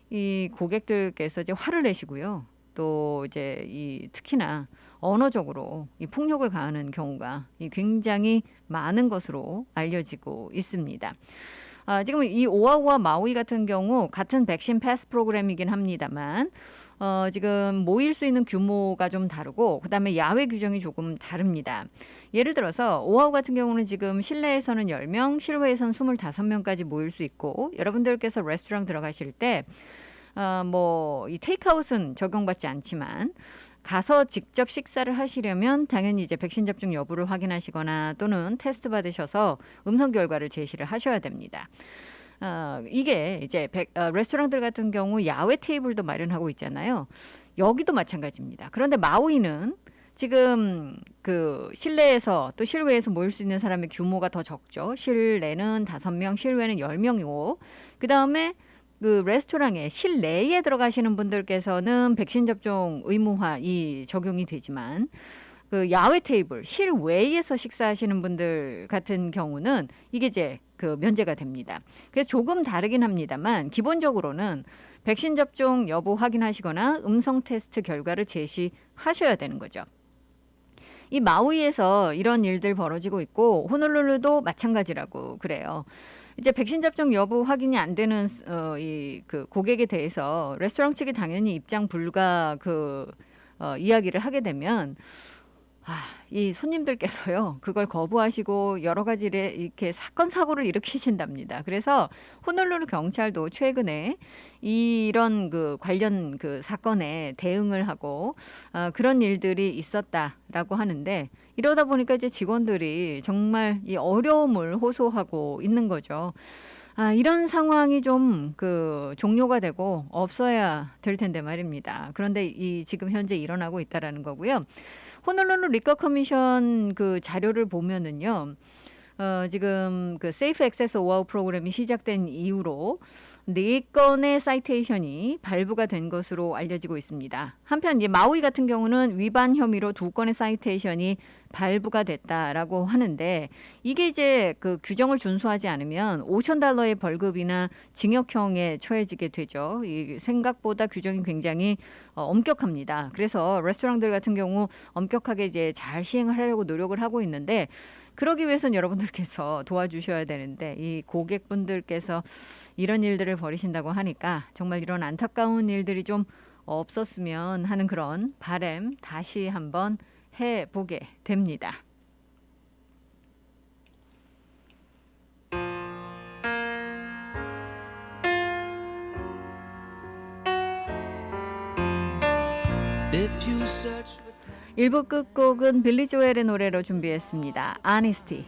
이 고객들께서 이제 화를 내시고요. 또 이제 이 특히나 언어적으로 이 폭력을 가하는 경우가 굉장히 많은 것으로 알려지고 있습니다. 지금 이 오아후와 마우이 같은 경우 같은 백신 패스 프로그램이긴 합니다만 지금 모일 수 있는 규모가 좀 다르고 그다음에 야외 규정이 조금 다릅니다. 예를 들어서 오아후 같은 경우는 지금 실내에서는 10명, 실외에서는 25명까지 모일 수 있고, 여러분들께서 레스토랑 들어가실 때 이 테이크아웃은 적용받지 않지만 가서 직접 식사를 하시려면 당연히 이제 백신 접종 여부를 확인하시거나 또는 테스트 받으셔서 음성 결과를 제시를 하셔야 됩니다. 이게 이제 레스토랑들 같은 경우 야외 테이블도 마련하고 있잖아요. 여기도 마찬가지입니다. 그런데 마우이는 지금 그 실내에서 또 실외에서 모일 수 있는 사람의 규모가 더 적죠. 실내는 5명, 실외는 10명이고, 그 다음에 그 레스토랑에 실내에 들어가시는 분들께서는 백신 접종 의무화 이 적용이 되지만 그 야외 테이블 실외에서 식사하시는 분들 같은 경우는 이게 이제 그 면제가 됩니다. 그래서 조금 다르긴 합니다만 기본적으로는 백신 접종 여부 확인하시거나 음성 테스트 결과를 제시하셔야 되는 거죠. 이 마우이에서 이런 일들 벌어지고 있고 호놀룰루도 마찬가지라고 그래요. 이제 백신 접종 여부 확인이 안 되는 그 고객에 대해서 레스토랑 측이 당연히 입장 불가 이야기를 하게 되면 이 손님들께서요 그걸 거부하시고 여러 가지 이렇게 사건 사고를 일으키신답니다. 그래서 호놀룰루 경찰도 최근에 이런 그 관련 그 사건에 대응을 하고 그런 일들이 있었다라고 하는데, 이러다 보니까 이제 직원들이 정말 이 어려움을 호소하고 있는 거죠. 이런 상황이 좀 그 종료가 되고 없어야 될 텐데 말입니다. 그런데 지금 현재 일어나고 있다라는 거고요. 호놀룰루 리커 커미션 그 자료를 보면은요, 지금 그 세이프 액세스 오아후 프로그램이 시작된 이후로 4건의 사이테이션이 발부가 된 것으로 알려지고 있습니다. 한편 이제 마우이 같은 경우는 위반 혐의로 2건의 사이테이션이 발부가 됐다라고 하는데, 이게 이제 그 규정을 준수하지 않으면 $5,000의 벌금이나 징역형에 처해지게 되죠. 이 생각보다 규정이 굉장히 엄격합니다. 그래서 레스토랑들 같은 경우 엄격하게 이제 잘 시행을 하려고 노력을 하고 있는데, 그러기 위해서는 여러분들께서 도와주셔야 되는데 이 고객분들께서 이런 일들을 벌이신다고 하니까 정말 이런 안타까운 일들이 좀 없었으면 하는 그런 바람 다시 한번 해보게 됩니다. 일부 끝곡은 빌리 조엘의 노래로 준비했습니다. Honesty.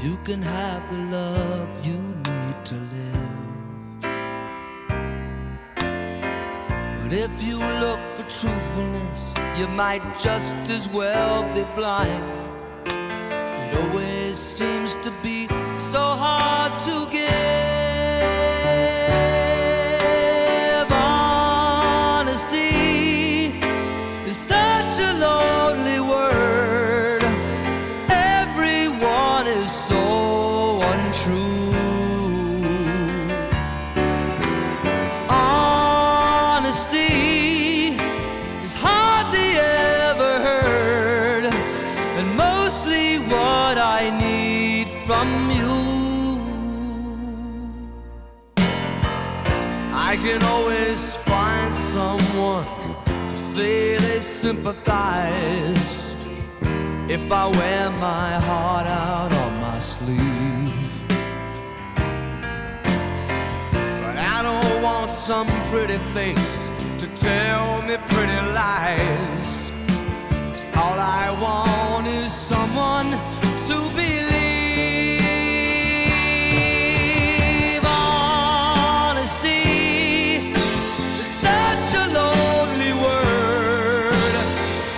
You can have the love you need to live. But if you look for truthfulness, you might just as well be blind. It always seems to be so hard to give. Honesty is such a lonely word. Everyone is so untrue. from you. I can always find someone to say they sympathize if I wear my heart out on my sleeve. But I don't want some pretty face to tell me pretty lies. All I want is someone to believe. Honesty is such a lonely word.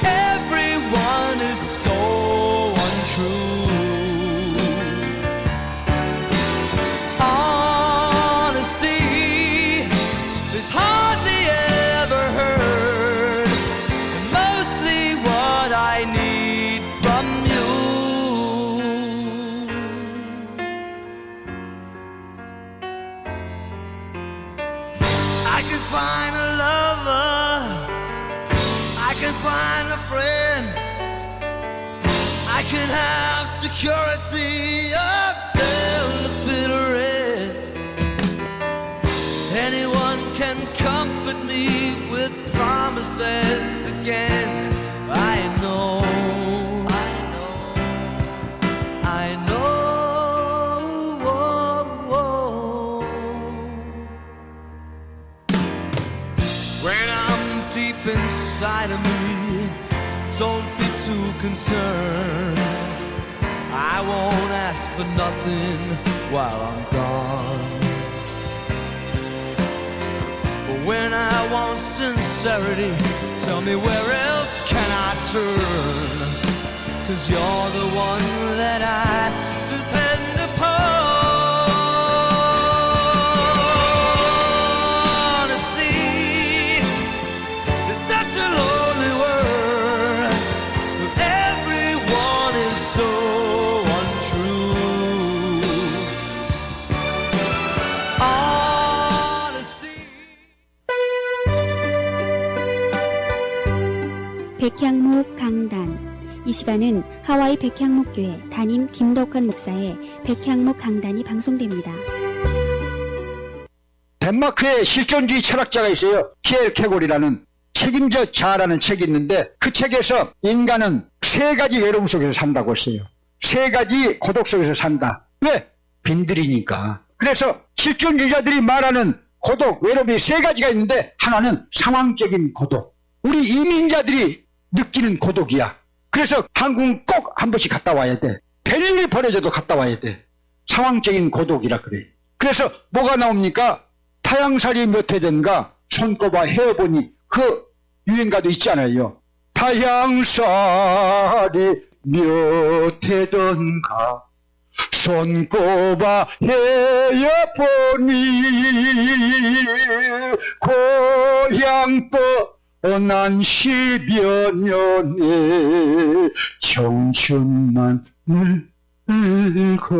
Everyone is so untrue. Honesty is hardly ever heard, and mostly what I need from you. I can find a lover, I can find a friend, I can have security until the bitter end. Anyone can comfort me with promises again. I know, I know. When I'm deep inside of me, don't be too concerned. I won't ask for nothing while I'm gone. But when I want sincerity, tell me where else can I turn? 'Cause you're the one that I depend upon. Honesty is such a lonely word. Everyone is so untrue. Honesty. 백향목 강단. 이 시간은 하와이 백향목교회 담임 김덕환 목사의 백향목 강단이 방송됩니다. 덴마크의 실존주의 철학자가 있어요. 키엘케골이라는 책임져 자라는 책이 있는데 그 책에서 인간은 세 가지 외로움 속에서 산다고 했어요. 세 가지 고독 속에서 산다. 왜? 빈들이니까. 그래서 실존주의자들이 말하는 고독, 외로움이 세 가지가 있는데 하나는 상황적인 고독. 우리 이민자들이 느끼는 고독이야. 그래서 한국은 꼭 한 번씩 갔다 와야 돼. 별일이 벌어져도 갔다 와야 돼. 상황적인 고독이라 그래. 그래서 뭐가 나옵니까? 타향살이 몇 해든가 손꼽아 헤어보니 그 유행가도 있잖아요. 타향살이 몇 해든가 손꼽아 헤어보니 고향 떠난 10여 년의 청춘만 늙고.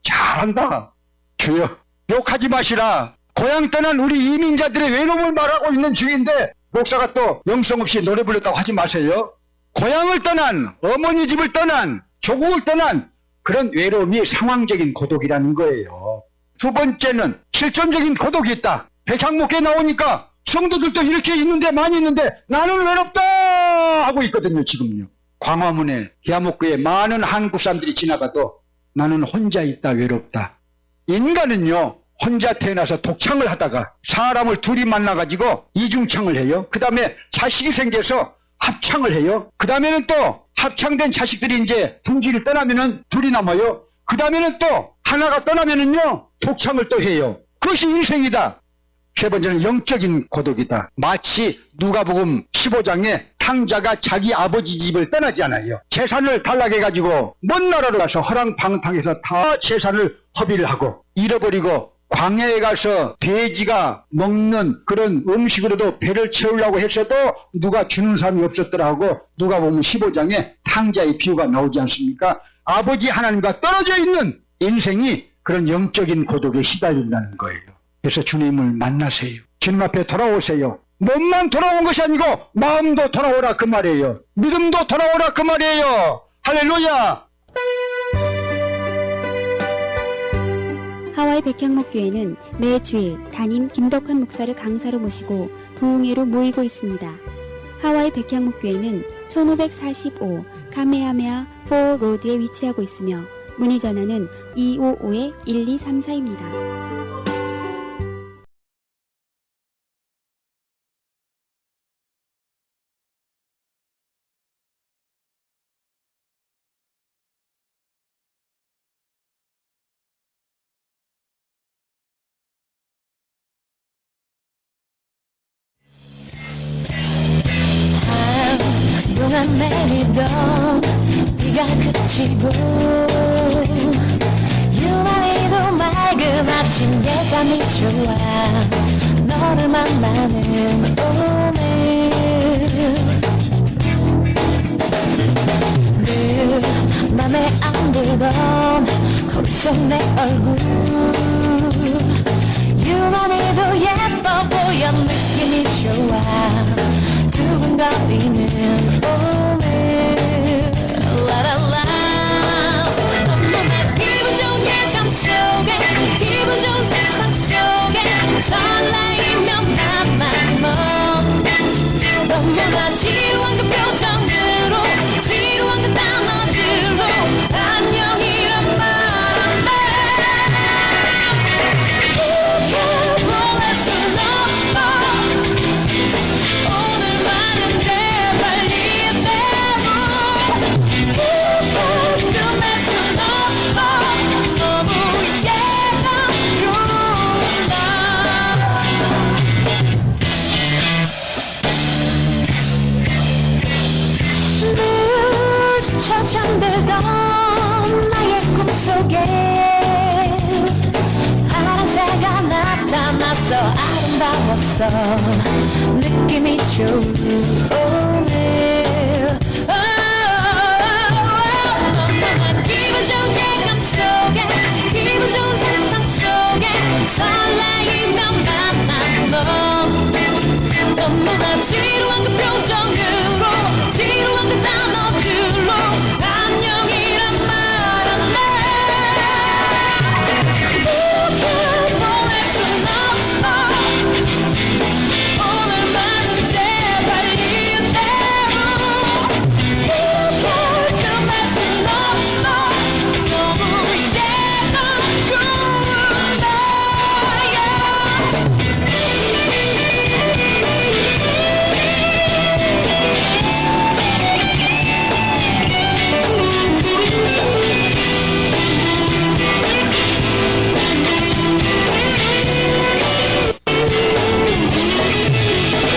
잘한다. 주여 욕하지 마시라. 고향 떠난 우리 이민자들의 외로움을 말하고 있는 중인데 목사가 또 영성 없이 노래 불렀다고 하지 마세요. 고향을 떠난, 어머니 집을 떠난, 조국을 떠난 그런 외로움이 상황적인 고독이라는 거예요. 두 번째는 실존적인 고독이 있다. 백향목에 나오니까 성도들도 이렇게 있는데 많이 있는데 나는 외롭다 하고 있거든요. 지금요. 광화문에 계암목교에 많은 한국 사람들이 지나가도 나는 혼자 있다 외롭다. 인간은요 혼자 태어나서 독창을 하다가 사람을 둘이 만나가지고 이중창을 해요. 그 다음에 자식이 생겨서 합창을 해요. 그 다음에는 또 합창된 자식들이 이제 둥지를 떠나면은 둘이 남아요. 그 다음에는 또 하나가 떠나면은요 독창을 또 해요. 그것이 인생이다. 세 번째는 영적인 고독이다. 마치 누가복음 15장에 탕자가 자기 아버지 집을 떠나지 않아요. 재산을 달라해가지고 먼 나라로 가서 허랑방탕해서 다 재산을 허비를 하고 잃어버리고 광야에 가서 돼지가 먹는 그런 음식으로도 배를 채우려고 했어도 누가 주는 사람이 없었더라 하고 누가복음 15장에 탕자의 비유가 나오지 않습니까? 아버지 하나님과 떨어져 있는 인생이 그런 영적인 고독에 시달린다는 거예요. 그래서 주님을 만나세요. 주님 앞에 돌아오세요. 몸만 돌아온 것이 아니고 마음도 돌아오라 그 말이에요. 믿음도 돌아오라 그 말이에요. 할렐루야. 하와이 백향목교회는 매주일 담임 김덕환 목사를 강사로 모시고 부흥회로 모이고 있습니다. 하와이 백향목교회는 1545 카메하메아 4 로드에 위치하고 있으며 문의 전화는 255-1234입니다. 동안 내리던 비가 그치고 유난히도 맑은 아침 예감이 좋아 너를 만나는 오늘 늘 맘에 안 들던 거울 속 내 얼굴 유난히도 예뻐 보여 느낌이 좋아 두근거리는 오늘 라라라 너무나 기분 좋은 예감 속에 기분 좋은 세상 속에 설레이며 만난 너 너무나 지루한 그 표정으로 지루한 그 단어들로 안녕이란 말을 이렇게 보낼 순 없어 오늘만은 빨리 대로 이렇게 끝낼 순 없어 너무 예감 좋다 늘 지쳐 잠들던 나의 꿈속에 파란새가 나타났어 아름다웠어 느낌이 좋은 오늘 너무나 기분 좋은 예감 속에 기분 좋은 세상 속에 설레이며 만난 너 너무나 지루한 그 표정으로 지루한 그 단어들로 안녕이란 말할래 이렇게 보낼 순 없어 오늘만은 제발 이대로 이렇게 끝낼 순 없어 너무 예감 좋은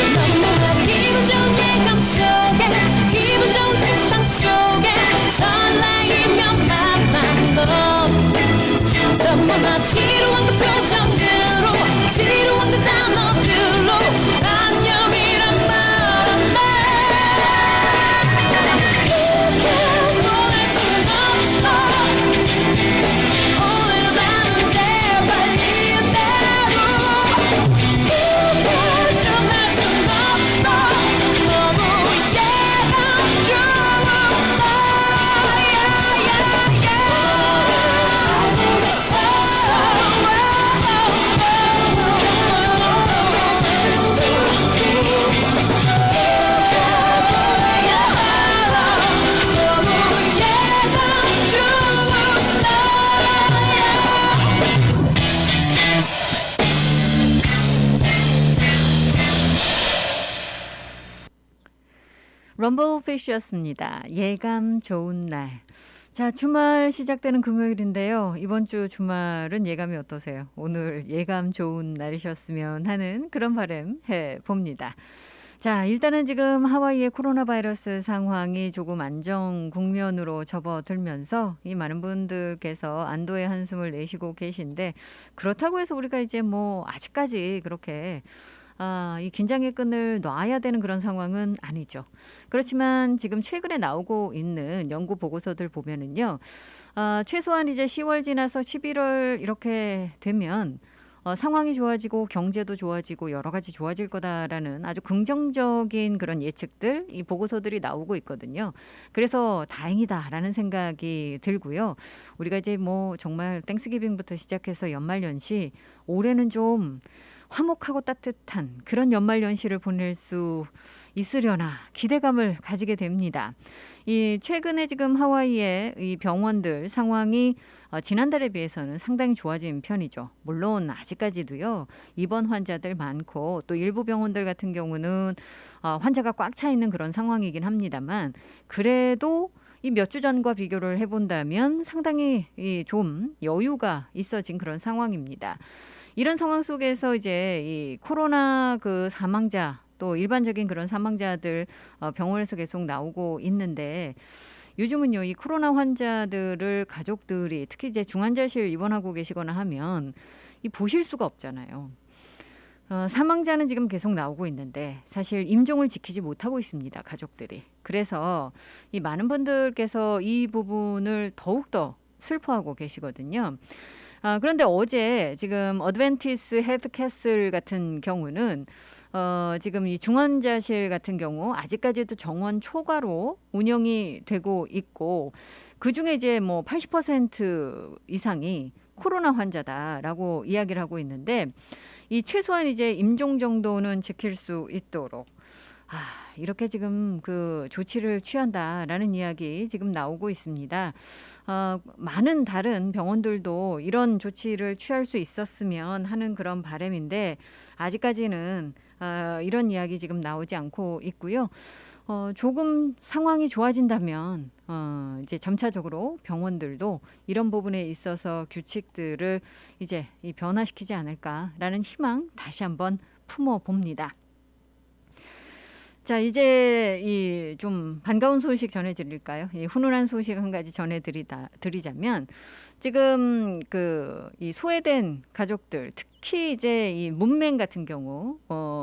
너무나 기분 좋은 예감 속에 기분 좋은 세상 속에 설레이며 만난 너 너무나 지루한 그 표정으로 지루한 그 단어들로 안녕이란 말할래 이렇게 보낼 순 없어 오늘만은 제발 이대로 이렇게 끝낼 순 없어 너무 예감 럼블피쉬였습니다. 예감 좋은 날. 자, 주말 시작되는 금요일인데요. 이번 주 주말은 예감이 어떠세요? 오늘 예감 좋은 날이셨으면 하는 그런 바람 해봅니다. 자, 일단은 지금 하와이의 코로나 바이러스 상황이 조금 안정 국면으로 접어들면서 이 많은 분들께서 안도의 한숨을 내쉬고 계신데 그렇다고 해서 우리가 이제 뭐 아직까지 그렇게 이 긴장의 끈을 놔야 되는 그런 상황은 아니죠. 그렇지만 지금 최근에 나오고 있는 연구 보고서들 보면은요, 최소한 이제 10월 지나서 11월 이렇게 되면 상황이 좋아지고 경제도 좋아지고 여러 가지 좋아질 거다라는 아주 긍정적인 그런 예측들, 이 보고서들이 나오고 있거든요. 그래서 다행이다라는 생각이 들고요. 우리가 이제 뭐 정말 땡스기빙부터 시작해서 연말연시 올해는 좀 화목하고 따뜻한 그런 연말연시를 보낼 수 있으려나 기대감을 가지게 됩니다. 이 최근에 지금 하와이의 이 병원들 상황이 지난달에 비해서는 상당히 좋아진 편이죠. 물론 아직까지도요. 입원 환자들 많고 또 일부 병원들 같은 경우는 환자가 꽉 차 있는 그런 상황이긴 합니다만 그래도 이 몇 주 전과 비교를 해본다면 상당히 좀 여유가 있어진 그런 상황입니다. 이런 상황 속에서 이제 이 코로나 그 사망자 또 일반적인 그런 사망자들 병원에서 계속 나오고 있는데 요즘은요 이 코로나 환자들을 가족들이 특히 이제 중환자실 입원하고 계시거나 하면 이 보실 수가 없잖아요. 사망자는 지금 계속 나오고 있는데 사실 임종을 지키지 못하고 있습니다. 가족들이. 그래서 이 많은 분들께서 이 부분을 더욱더 슬퍼하고 계시거든요. 그런데 어제 지금 어드벤티스 헬스캐슬 같은 경우는 지금 이 중환자실 같은 경우 아직까지도 정원 초과로 운영이 되고 있고 그중에 이제 뭐 80% 이상이 코로나 환자다라고 이야기를 하고 있는데 이 최소한 이제 임종 정도는 지킬 수 있도록 이렇게 지금 그 조치를 취한다라는 이야기 지금 나오고 있습니다. 많은 다른 병원들도 이런 조치를 취할 수 있었으면 하는 그런 바람인데 아직까지는 이런 이야기 지금 나오지 않고 있고요. 조금 상황이 좋아진다면 이제 점차적으로 병원들도 이런 부분에 있어서 규칙들을 이제 변화시키지 않을까라는 희망 다시 한번 품어봅니다. 자, 이제 이 좀 반가운 소식 전해드릴까요? 이 훈훈한 소식 한 가지 전해드리자면 지금 이 소외된 가족들, 특히 이제 이 문맹 같은 경우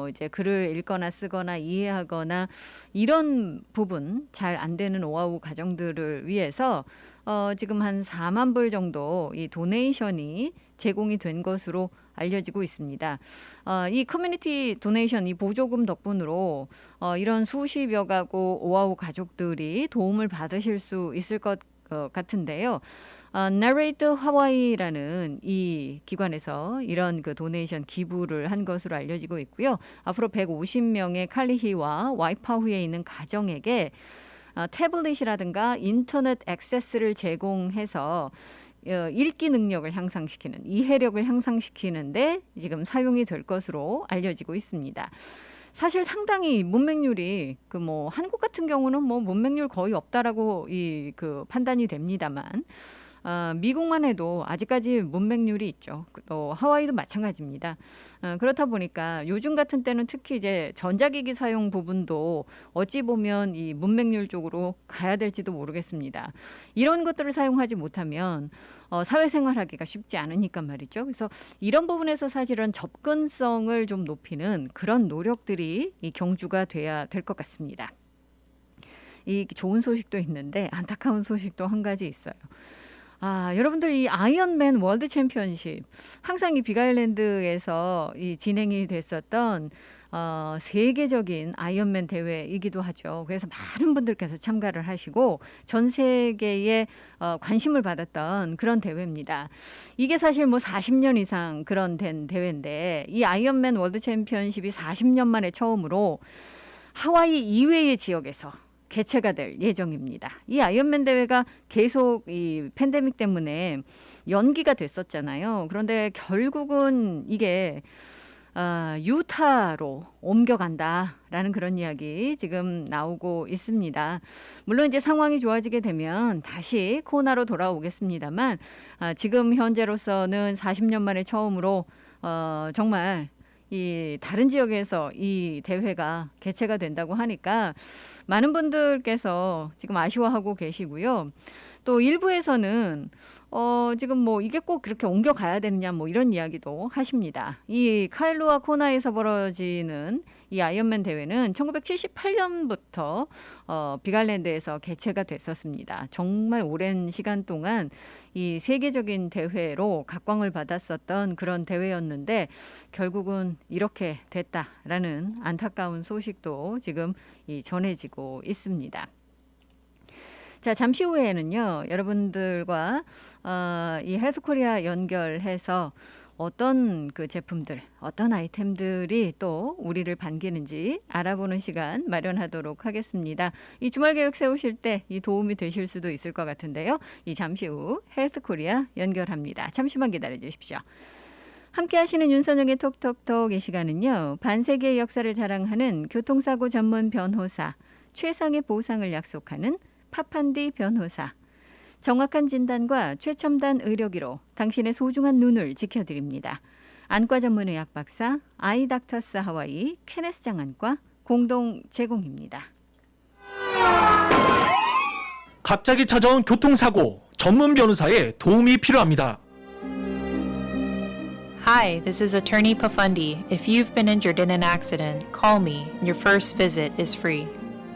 이제 글을 읽거나 쓰거나 이해하거나 이런 부분 잘 안 되는 오아우 가정들을 위해서 지금 한 4만 불 정도 이 도네이션이 제공이 된 것으로 알려지고 있습니다. 이 커뮤니티 도네이션, 이 보조금 덕분으로 이런 수십여 가구 오아우 가족들이 도움을 받으실 수 있을 것 같은데요. Narrate Hawaii라는 이 기관에서 이런 그 도네이션 기부를 한 것으로 알려지고 있고요. 앞으로 150명의 칼리히와 와이파후에 있는 가정에게 태블릿이라든가 인터넷 액세스를 제공해서 읽기 능력을 향상시키는, 이해력을 향상시키는데 지금 사용이 될 것으로 알려지고 있습니다. 사실 상당히 문맹률이 한국 같은 경우는 문맹률 거의 없다라고 판단이 됩니다만 미국만 해도 아직까지 문맹률이 있죠. 또 하와이도 마찬가지입니다. 그렇다 보니까 요즘 같은 때는 특히 이제 전자기기 사용 부분도 어찌 보면 이 문맹률 쪽으로 가야 될지도 모르겠습니다. 이런 것들을 사용하지 못하면 사회생활하기가 쉽지 않으니까 말이죠. 그래서 이런 부분에서 사실은 접근성을 좀 높이는 그런 노력들이 이 경주가 돼야 될 것 같습니다. 이 좋은 소식도 있는데 안타까운 소식도 한 가지 있어요. 여러분들 이 아이언맨 월드 챔피언십 항상 이 빅아일랜드에서 이 진행이 됐었던 세계적인 아이언맨 대회이기도 하죠. 그래서 많은 분들께서 참가를 하시고 전 세계에 관심을 받았던 그런 대회입니다. 이게 사실 40년 이상 그런 된 대회인데 이 아이언맨 월드 챔피언십이 40년 만에 처음으로 하와이 이외의 지역에서 개최가 될 예정입니다. 이 아이언맨 대회가 계속 이 팬데믹 때문에 연기가 됐었잖아요. 그런데 결국은 이게 유타로 옮겨간다라는 그런 이야기 지금 나오고 있습니다. 물론 이제 상황이 좋아지게 되면 다시 코나로 돌아오겠습니다만 지금 현재로서는 40년 만에 처음으로 정말 이 다른 지역에서 이 대회가 개최가 된다고 하니까 많은 분들께서 지금 아쉬워하고 계시고요. 또 일부에서는 지금 이게 꼭 그렇게 옮겨가야 되느냐 이런 이야기도 하십니다. 이 카일루아 코나에서 벌어지는 이 아이언맨 대회는 1978년부터 빅아일랜드에서 개최가 됐었습니다. 정말 오랜 시간 동안 이 세계적인 대회로 각광을 받았었던 그런 대회였는데 결국은 이렇게 됐다라는 안타까운 소식도 지금 전해지고 있습니다. 자, 잠시 후에는요, 여러분들과 이 헬스코리아 연결해서 어떤 그 제품들, 어떤 아이템들이 또 우리를 반기는지 알아보는 시간 마련하도록 하겠습니다. 이 주말 계획 세우실 때 이 도움이 되실 수도 있을 것 같은데요. 이 잠시 후 헬스코리아 연결합니다. 잠시만 기다려 주십시오. 함께 하시는 윤선영의 톡톡톡 이 시간은요, 반세기의 역사를 자랑하는 교통사고 전문 변호사, 최상의 보상을 약속하는 파판디 변호사, 정확한 진단과 최첨단 의료기로 당신의 소중한 눈을 지켜드립니다. 안과 전문 의학 박사 아이닥터스 하와이 케네스 장안과 공동 제공입니다. 갑자기 찾아온 교통사고, 전문 변호사의 도움이 필요합니다. Hi, this is Attorney Pafundi. If you've been injured in an accident, call me. Your first visit is free.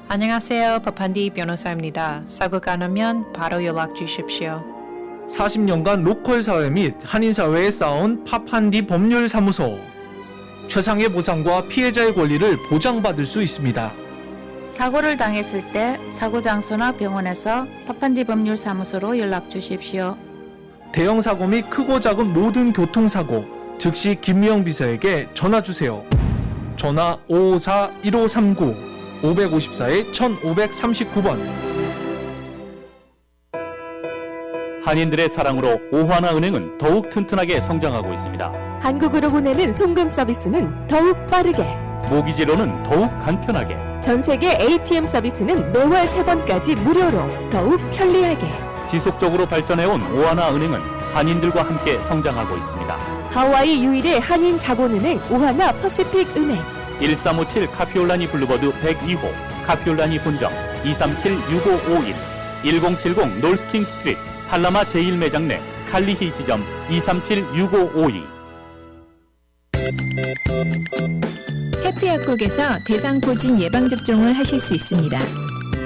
안녕하세요, 파판디 변호사입니다. 사고가 나면 바로 연락 주십시오. 40년간 로컬 사회 및 한인사회에 쌓아온 파판디 법률사무소. 최상의 보상과 피해자의 권리를 보장받을 수 있습니다. 사고를 당했을 때 사고 장소나 병원에서 파판디 법률사무소로 연락 주십시오. 대형 사고 및 크고 작은 모든 교통사고, 즉시 김미영 비서에게 전화 주세요. 전화 554-1539 554-1539번. 한인들의 사랑으로 오하나은행은 더욱 튼튼하게 성장하고 있습니다. 한국으로 보내는 송금 서비스는 더욱 빠르게, 모기지로는 더욱 간편하게, 전 세계 ATM 서비스는 매월 3번까지 무료로 더욱 편리하게. 지속적으로 발전해온 오하나은행은 한인들과 함께 성장하고 있습니다. 하와이 유일의 한인 자본은행 오하나 퍼시픽 은행. 1357 카피올라니 블루버드 102호, 카피올라니 본점 237-6551, 1070 놀스킹 스트리트, 팔라마 제1매장 내 칼리히 지점 237-6552. 해피약국에서 대상포진 예방접종을 하실 수 있습니다.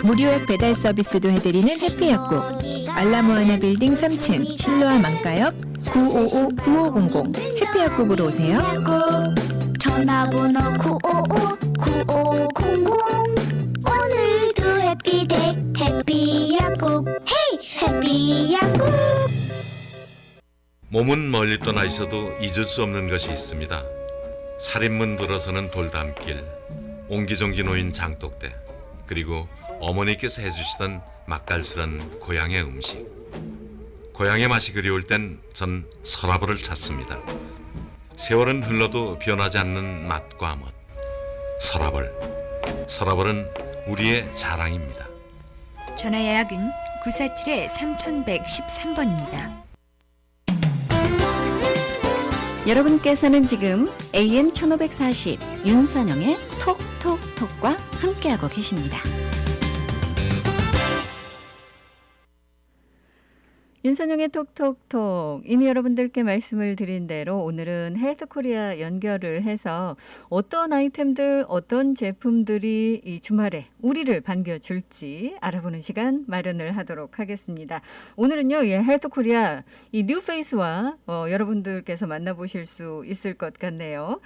무료액 배달 서비스도 해드리는 해피약국. 알라모아나 빌딩 3층 실로아 망가역 955-9500 해피약국으로 오세요. 전화번호 955-9500 오늘도 해피데이 해피약국 헤이 해피약국. 몸은 멀리 떠나 있어도 잊을 수 없는 것이 있습니다. 살인문 들어서는 돌담길, 옹기종기 놓인 장독대, 그리고 어머니께서 해주시던 맛깔스런 고향의 음식. 고향의 맛이 그리울 땐 전 서라벌을 찾습니다. 세월은 흘러도 변하지 않는 맛과 멋. 서라벌은 우리의 자랑입니다. 전화 예약은 947-3113번입니다. 여러분께서는 지금 AM 1540 윤선영의 톡톡톡과 함께하고 계십니다. 윤선영의 톡톡톡, 이미 여러분들께 말씀을 드린 대로 오늘은 헬스코리아 연결을 해서 어떤 아이템들, 어떤 제품들이 이 주말에 우리를 반겨줄지 알아보는 시간 마련을 하도록 하겠습니다. 오늘은요, 이 헬스코리아 이 뉴페이스와 여러분들께서 만나보실 수 있을 것 같네요.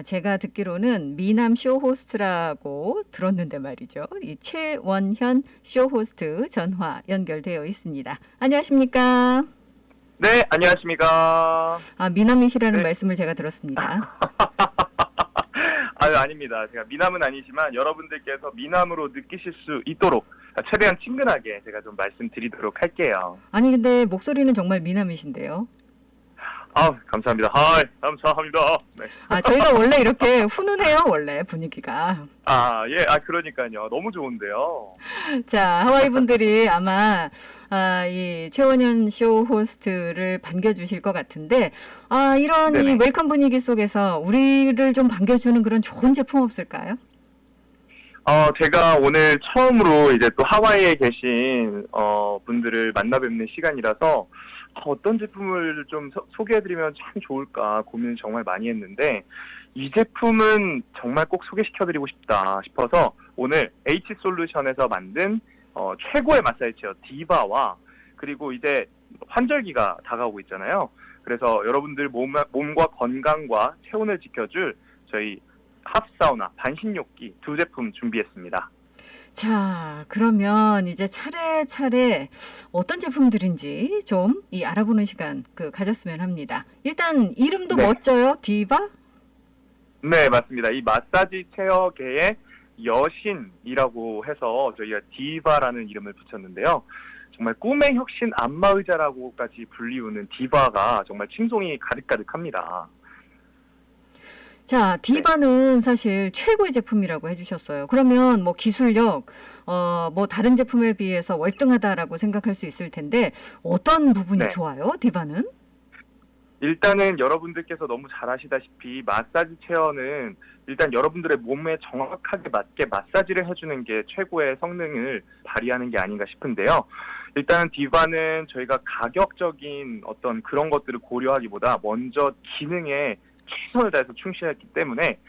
제가 듣기로는 미남 쇼 호스트라고 들었는데 말이죠. 이 최원현 쇼 호스트 전화 연결되어 있습니다. 안녕하십니까? 네, 안녕하십니까? 미남이시라는 네. 말씀을 제가 들었습니다. 아닙니다. 제가 미남은 아니지만 여러분들께서 미남으로 느끼실 수 있도록 최대한 친근하게 제가 좀 말씀드리도록 할게요. 아니, 근데 목소리는 정말 미남이신데요. 감사합니다. 감사합니다. 네. 저희가 원래 이렇게 훈훈해요, 원래 분위기가. 예, 그러니까요. 너무 좋은데요. 자, 하와이 분들이 아마 이 최원현 쇼 호스트를 반겨주실 것 같은데, 이런 네네. 이 웰컴 분위기 속에서 우리를 좀 반겨주는 그런 좋은 제품 없을까요? 제가 오늘 처음으로 이제 또 하와이에 계신 분들을 만나 뵙는 시간이라서 어떤 제품을 좀 소개해드리면 참 좋을까 고민을 정말 많이 했는데 이 제품은 정말 꼭 소개시켜드리고 싶다 싶어서 오늘 H솔루션에서 만든 최고의 마사지 체어 디바와 그리고 이제 환절기가 다가오고 있잖아요. 그래서 여러분들 몸과 건강과 체온을 지켜줄 저희 핫사우나 반신욕기 두 제품 준비했습니다. 자, 그러면 이제 차례차례 어떤 제품들인지 좀 알아보는 시간 가졌으면 합니다. 일단 이름도 네. 멋져요. 디바? 네, 맞습니다. 이 마사지 체어계의 여신이라고 해서 저희가 디바라는 이름을 붙였는데요. 정말 꿈의 혁신 안마의자라고까지 불리우는 디바가 정말 칭송이 가득가득합니다. 자, 디바는 사실 최고의 제품이라고 해주셨어요. 그러면 뭐 기술력, 뭐 다른 제품에 비해서 월등하다라고 생각할 수 있을 텐데 어떤 부분이 네. 좋아요, 디바는? 일단은 여러분들께서 너무 잘 아시다시피 마사지 체어는 일단 여러분들의 몸에 정확하게 맞게 마사지를 해주는 게 최고의 성능을 발휘하는 게 아닌가 싶은데요. 일단은 디바는 저희가 가격적인 어떤 그런 것들을 고려하기보다 먼저 기능에 최선을 다해서 충실했기 때문에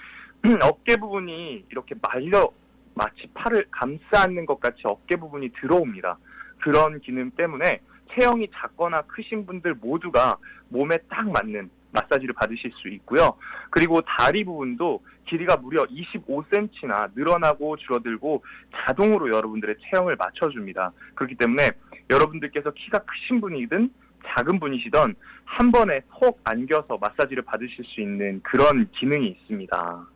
어깨 부분이 이렇게 말려 마치 팔을 감싸 안는 것 같이 어깨 부분이 들어옵니다. 그런 기능 때문에 체형이 작거나 크신 분들 모두가 몸에 딱 맞는 마사지를 받으실 수 있고요. 그리고 다리 부분도 길이가 무려 25cm나 늘어나고 줄어들고 자동으로 여러분들의 체형을 맞춰줍니다. 그렇기 때문에 여러분들께서 키가 크신 분이든 작은 분이시던 한 번에 속 안겨서 마사지를 받으실 수 있는 그런 기능이 있습니다.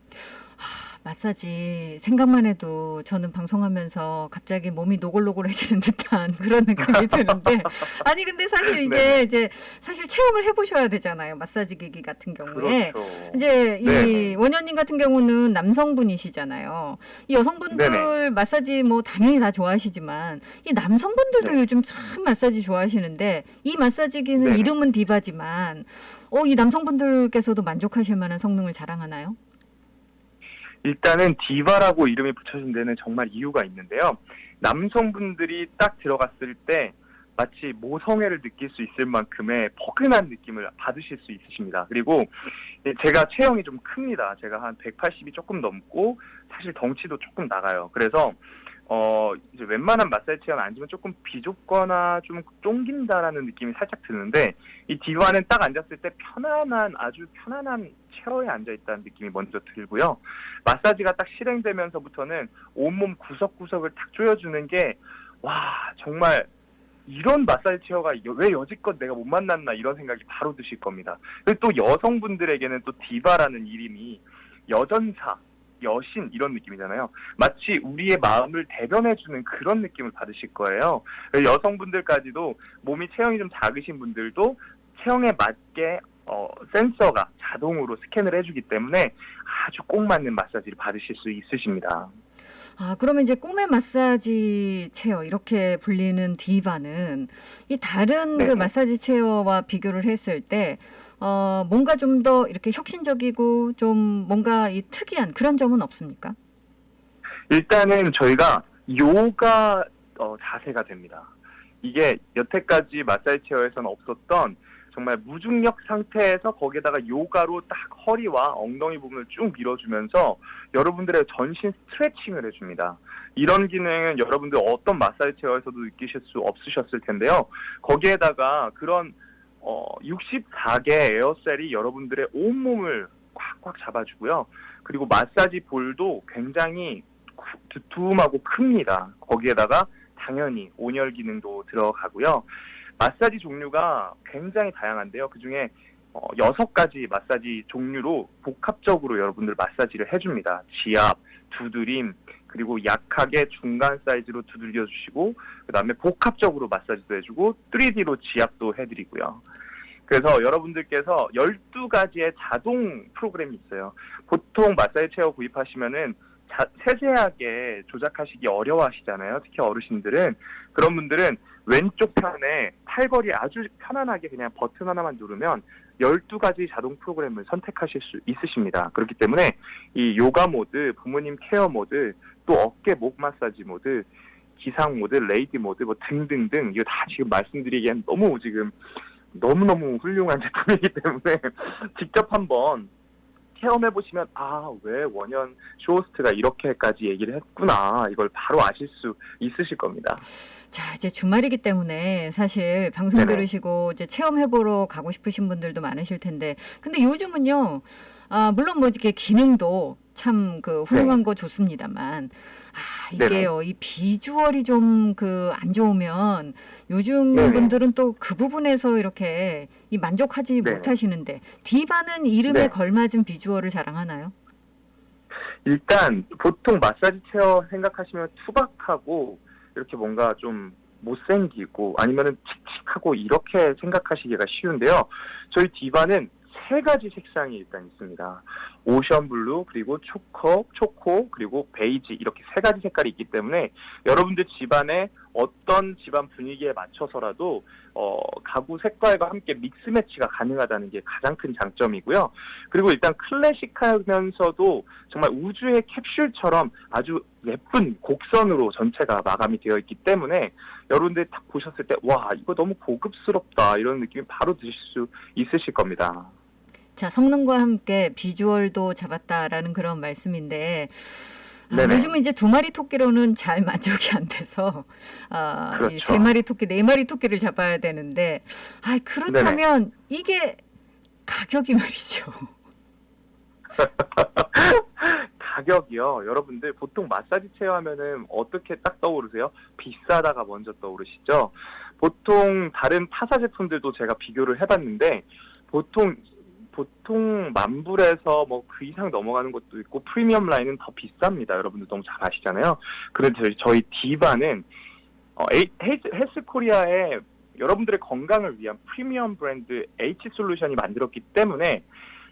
마사지 생각만 해도 저는 방송하면서 갑자기 몸이 노골노골해지는 듯한 그런 느낌이 드는데 아니 근데 사실 이게 네. 이제 사실 체험을 해보셔야 되잖아요. 마사지 기기 같은 경우에 그렇죠. 이제 이 네. 원현님 같은 경우는 남성분이시잖아요. 이 여성분들 네네. 마사지 뭐 당연히 다 좋아하시지만 이 남성분들도 네. 요즘 참 마사지 좋아하시는데 이 마사지기는 네네. 이름은 디바지만 이 남성분들께서도 만족하실 만한 성능을 자랑하나요? 일단은 디바라고 이름이 붙여진 데는 정말 이유가 있는데요. 남성분들이 딱 들어갔을 때 마치 모성애를 느낄 수 있을 만큼의 포근한 느낌을 받으실 수 있으십니다. 그리고 제가 체형이 좀 큽니다. 제가 한 180이 조금 넘고 사실 덩치도 조금 나가요. 그래서 이제 웬만한 마사지 체어는 앉으면 조금 비좁거나 좀 쫑긴다라는 느낌이 살짝 드는데 이 디바는 딱 앉았을 때 아주 편안한 체어에 앉아있다는 느낌이 먼저 들고요. 마사지가 딱 실행되면서부터는 온몸 구석구석을 탁 조여주는 게 정말 이런 마사지 체어가 왜 여지껏 내가 못 만났나 이런 생각이 바로 드실 겁니다. 그리고 또 여성분들에게는 또 디바라는 이름이 여전사, 여신 이런 느낌이잖아요. 마치 우리의 마음을 대변해주는 그런 느낌을 받으실 거예요. 여성분들까지도 몸이 체형이 좀 작으신 분들도 체형에 맞게 센서가 자동으로 스캔을 해주기 때문에 아주 꼭 맞는 마사지를 받으실 수 있으십니다. 그러면 이제 꿈의 마사지 체어 이렇게 불리는 디바는 이 다른 그 네. 마사지 체어와 비교를 했을 때 뭔가 좀 더 이렇게 혁신적이고 좀 뭔가 이 특이한 그런 점은 없습니까? 일단은 저희가 요가 자세가 됩니다. 이게 여태까지 마사지 체어에서는 없었던 정말 무중력 상태에서 거기에다가 요가로 딱 허리와 엉덩이 부분을 쭉 밀어주면서 여러분들의 전신 스트레칭을 해줍니다. 이런 기능은 여러분들 어떤 마사지 체어에서도 느끼실 수 없으셨을 텐데요. 거기에다가 그런 64개 에어셀이 여러분들의 온몸을 꽉꽉 잡아주고요. 그리고 마사지 볼도 굉장히 두툼하고 큽니다. 거기에다가 당연히 온열 기능도 들어가고요. 마사지 종류가 굉장히 다양한데요. 그중에 6가지 마사지 종류로 복합적으로 여러분들 마사지를 해줍니다. 지압, 두드림, 그리고 약하게 중간 사이즈로 두들겨 주시고 그다음에 복합적으로 마사지도 해주고 3D로 지압도 해드리고요. 그래서 여러분들께서 12가지의 자동 프로그램이 있어요. 보통 마사지 체어 구입하시면은 세세하게 조작하시기 어려워하시잖아요. 특히 어르신들은. 그런 분들은 왼쪽 편에 팔걸이 아주 편안하게 그냥 버튼 하나만 누르면 12가지 자동 프로그램을 선택하실 수 있으십니다. 그렇기 때문에 이 요가 모드, 부모님 케어 모드, 또 어깨 목 마사지 모드, 기상 모드, 레이디 모드 뭐 등등등 이거 다 지금 말씀드리기엔 너무 지금 너무너무 훌륭한 제품이기 때문에 직접 한번 체험해보시면 왜 원현 쇼호스트가 이렇게까지 얘기를 했구나 이걸 바로 아실 수 있으실 겁니다. 자, 이제 주말이기 때문에 사실 방송 네네. 들으시고 이제 체험해보러 가고 싶으신 분들도 많으실 텐데, 근데 요즘은요, 물론 뭐 이렇게 기능도 참 그 훌륭한 거 좋습니다만, 이게요, 이 비주얼이 좀 그 안 좋으면 요즘 네네. 분들은 또 그 부분에서 이렇게 이 만족하지 네네. 못하시는데, 디바는 이름에 네. 걸맞은 비주얼을 자랑하나요? 일단 보통 마사지 체어 생각하시면 투박하고 이렇게 뭔가 좀 못생기고 아니면은 칙칙하고 이렇게 생각하시기가 쉬운데요. 저희 디바는 3가지 색상이 일단 있습니다. 오션 블루, 그리고 초코, 그리고 베이지 이렇게 3가지 색깔이 있기 때문에 여러분들 집안에 어떤 집안 분위기에 맞춰서라도 가구 색깔과 함께 믹스 매치가 가능하다는 게 가장 큰 장점이고요. 그리고 일단 클래식하면서도 정말 우주의 캡슐처럼 아주 예쁜 곡선으로 전체가 마감이 되어 있기 때문에 여러분들 딱 보셨을 때 와, 이거 너무 고급스럽다 이런 느낌이 바로 드실 수 있으실 겁니다. 자, 성능과 함께 비주얼도 잡았다라는 그런 말씀인데, 네네. 요즘은 이제 2마리 토끼로는 잘 만족이 안 돼서, 그렇죠. 이 3마리 토끼, 4마리 토끼를 잡아야 되는데, 그렇다면 이게 가격이 말이죠. 가격이요. 여러분들 보통 마사지 체어 하면은 어떻게 딱 떠오르세요? 비싸다가 먼저 떠오르시죠? 보통 다른 타사 제품들도 제가 비교를 해봤는데 보통 10,000불에서 뭐 그 이상 넘어가는 것도 있고 프리미엄 라인은 더 비쌉니다. 여러분들 너무 잘 아시잖아요. 그래서 저희 디바는 헬스코리아에 여러분들의 건강을 위한 프리미엄 브랜드 H솔루션이 만들었기 때문에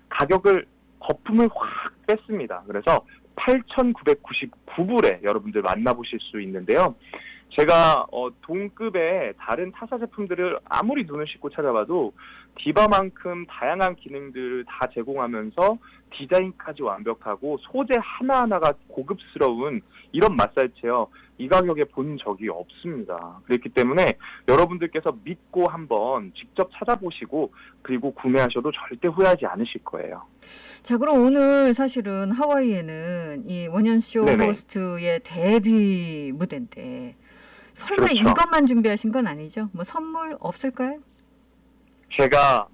가격을 거품을 확 뺐습니다. 그래서 8,999불에 여러분들 만나보실 수 있는데요. 제가 동급의 다른 타사 제품들을 아무리 눈을 씻고 찾아봐도 디바만큼 다양한 기능들을 다 제공하면서 디자인까지 완벽하고 소재 하나하나가 고급스러운 이런 마사지 체어 이 가격에 본 적이 없습니다. 그렇기 때문에 여러분들께서 믿고 한번 직접 찾아보시고 그리고 구매하셔도 절대 후회하지 않으실 거예요. 자, 그럼 오늘 사실은 하와이에는 이 원현쇼 네네. 호스트의 데뷔 무대인데, 설마 그렇죠. 이것만 준비하신 건 아니죠? 뭐 선물 없을까요? 제가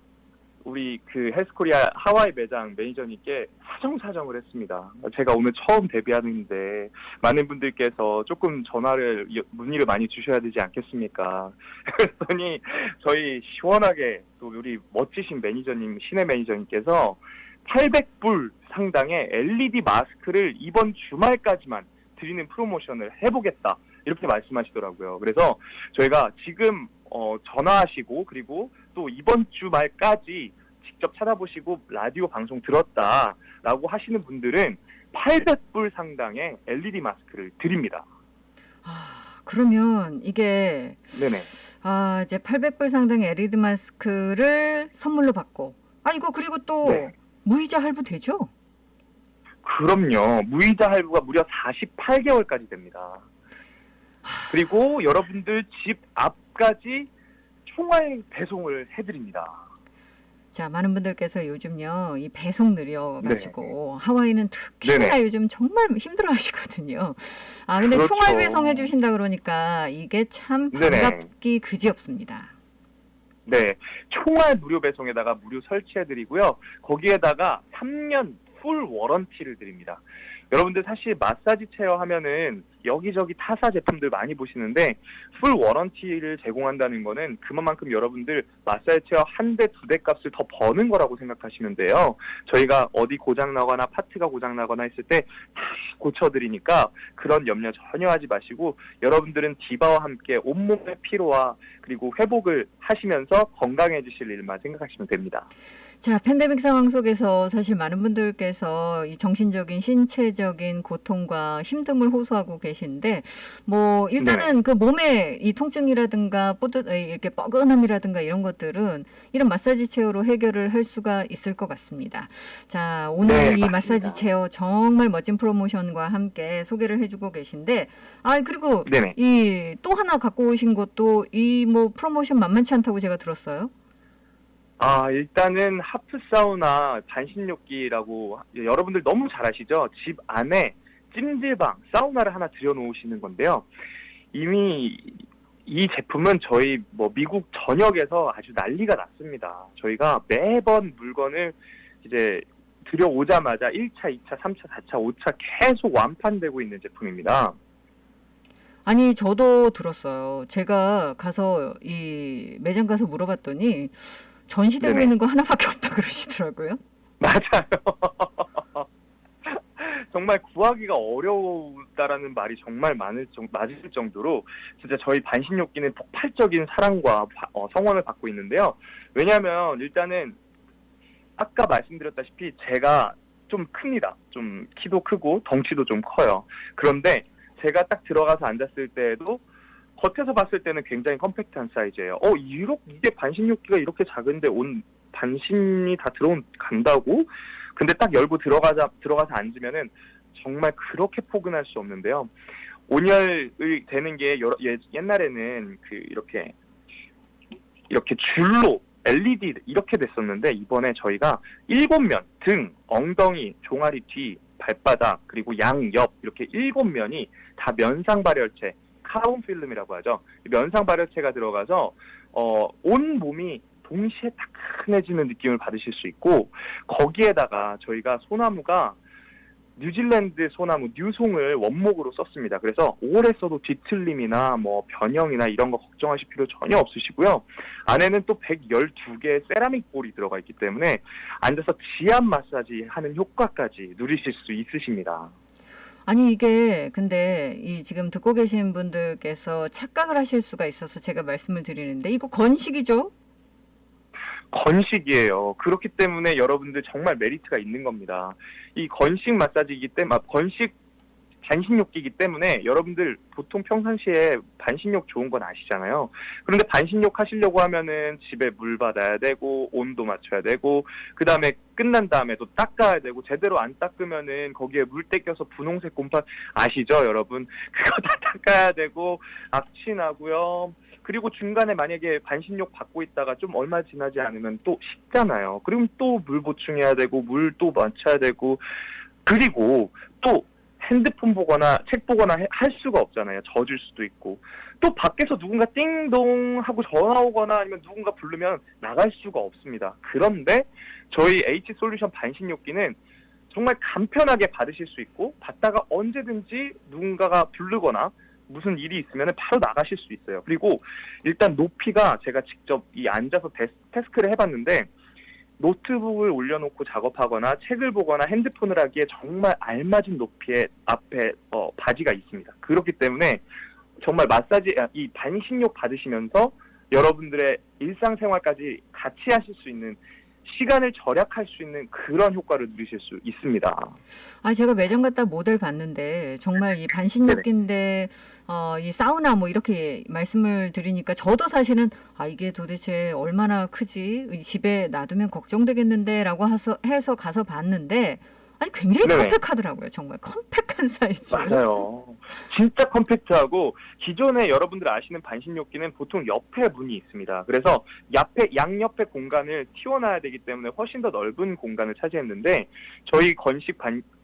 우리 그 헬스코리아 하와이 매장 매니저님께 사정을 했습니다. 제가 오늘 처음 데뷔하는데 많은 분들께서 조금 문의를 많이 주셔야 되지 않겠습니까? 그랬더니 저희 시원하게 또 우리 멋지신 매니저님, 신의 매니저님께서 800불 상당의 LED 마스크를 이번 주말까지만 드리는 프로모션을 해보겠다. 이렇게 말씀하시더라고요. 그래서 저희가 지금 전화하시고 그리고 또 이번 주말까지 직접 찾아보시고 라디오 방송 들었다라고 하시는 분들은 800불 상당의 LED 마스크를 드립니다. 그러면 이게 네네. 이제 800불 상당의 LED 마스크를 선물로 받고, 이거 그리고 또 네. 무이자 할부 되죠? 그럼요. 무이자 할부가 무려 48개월까지 됩니다. 그리고 여러분들 집 앞까지 총알 배송을 해드립니다. 자, 많은 분들께서 요즘요, 이 배송 느려가지고 하와이는 특히나 네네. 요즘 정말 힘들어 하시거든요. 근데 그렇죠. 총알 배송 해주신다 그러니까 이게 참 네네. 반갑기 그지없습니다. 네. 총알 무료 배송에다가 무료 설치해드리고요. 거기에다가 3년 풀 워런티를 드립니다. 여러분들 사실 마사지 체어 하면은 여기저기 타사 제품들 많이 보시는데 풀 워런티를 제공한다는 거는 그만큼 여러분들 마사지 체어 한 대, 2대 값을 더 버는 거라고 생각하시면 돼요. 저희가 어디 고장나거나 파트가 고장나거나 했을 때 다 고쳐드리니까 그런 염려 전혀 하지 마시고 여러분들은 디바와 함께 온몸의 피로와 그리고 회복을 하시면서 건강해지실 일만 생각하시면 됩니다. 자, 팬데믹 상황 속에서 사실 많은 분들께서 이 정신적인, 신체적인 고통과 힘듦을 호소하고 계신데, 뭐, 일단은 그 몸의 이 통증이라든가, 이렇게 뻐근함이라든가 이런 것들은 이런 마사지 체어로 해결을 할 수가 있을 것 같습니다. 자, 오늘 네, 이 맞습니다. 마사지 체어 정말 멋진 프로모션과 함께 소개를 해주고 계신데, 그리고 네네. 이 또 하나 갖고 오신 것도 이 뭐 프로모션 만만치 않다고 제가 들었어요. 일단은 하프 사우나 반신욕기라고 여러분들 너무 잘 아시죠? 집 안에 찜질방, 사우나를 하나 들여놓으시는 건데요. 이미 이 제품은 저희 미국 전역에서 아주 난리가 났습니다. 저희가 매번 물건을 이제 들여오자마자 1차, 2차, 3차, 4차, 5차 계속 완판되고 있는 제품입니다. 아니, 저도 들었어요. 제가 가서 이 매장 가서 물어봤더니 전시되고 네네. 있는 거 하나밖에 없다 그러시더라고요. 맞아요. 정말 구하기가 어려웠다라는 말이 정말 맞을 정도로 진짜 저희 반신욕기는 폭발적인 사랑과 성원을 받고 있는데요. 왜냐하면 일단은 아까 말씀드렸다시피 제가 좀 큽니다. 좀 키도 크고 덩치도 좀 커요. 그런데 제가 딱 들어가서 앉았을 때에도 겉에서 봤을 때는 굉장히 컴팩트한 사이즈예요. 이게 반신욕기가 이렇게 작은데 반신이 다 간다고? 근데 딱 열고 들어가서 앉으면은 정말 그렇게 포근할 수 없는데요. 온열이 되는 게 옛날에는 이렇게 줄로 LED 이렇게 됐었는데 이번에 저희가 7면 등, 엉덩이, 종아리 뒤, 발바닥 그리고 양옆 이렇게 7면이 다 면상 발열체, 카본 필름이라고 하죠. 면상 발열체가 들어가서 온 몸이 동시에 따끈해지는 느낌을 받으실 수 있고 거기에다가 저희가 소나무가 뉴질랜드 소나무 뉴송을 원목으로 썼습니다. 그래서 오래 써도 뒤틀림이나 변형이나 이런 거 걱정하실 필요 전혀 없으시고요. 안에는 또 112개의 세라믹 볼이 들어가 있기 때문에 앉아서 지압 마사지 하는 효과까지 누리실 수 있으십니다. 아니, 이게 근데 지금 듣고 계신 분들께서 착각을 하실 수가 있어서 제가 말씀을 드리는데 이거 건식이죠? 건식이에요. 그렇기 때문에 여러분들 정말 메리트가 있는 겁니다. 이 건식 마사지이기 때문에, 반신욕기이기 때문에 여러분들 보통 평상시에 반신욕 좋은 건 아시잖아요. 그런데 반신욕 하시려고 하면은 집에 물 받아야 되고 온도 맞춰야 되고 그 다음에 끝난 다음에 또 닦아야 되고 제대로 안 닦으면은 거기에 물 떼껴서 분홍색 곰팡이 아시죠, 여러분? 그거 다 닦아야 되고 악취 나고요. 그리고 중간에 만약에 반신욕 받고 있다가 좀 얼마 지나지 않으면 또 식잖아요. 그럼 또 물 보충해야 되고 물 또 맞춰야 되고 그리고 또 핸드폰 보거나 책 보거나 할 수가 없잖아요. 젖을 수도 있고 또 밖에서 누군가 띵동 하고 전화 오거나 아니면 누군가 부르면 나갈 수가 없습니다. 그런데 저희 H솔루션 반신욕기는 정말 간편하게 받으실 수 있고 받다가 언제든지 누군가가 부르거나 무슨 일이 있으면 바로 나가실 수 있어요. 그리고 일단 높이가 제가 직접 앉아서 테스트를 해봤는데 노트북을 올려놓고 작업하거나 책을 보거나 핸드폰을 하기에 정말 알맞은 높이의 앞에 바지가 있습니다. 그렇기 때문에 정말 이 반신욕 받으시면서 여러분들의 일상생활까지 같이 하실 수 있는 시간을 절약할 수 있는 그런 효과를 누리실 수 있습니다. 제가 매장 갔다 모델 봤는데 정말 이 반신욕기인데 이 사우나 이렇게 말씀을 드리니까 저도 사실은 이게 도대체 얼마나 크지? 집에 놔두면 걱정되겠는데라고 해서 가서 봤는데 굉장히 컴팩하더라고요. 정말 컴팩한 사이즈. 맞아요. 진짜 컴팩트하고 기존에 여러분들 아시는 반신욕기는 보통 옆에 문이 있습니다. 그래서 양옆에 공간을 틔워놔야 되기 때문에 훨씬 더 넓은 공간을 차지했는데 저희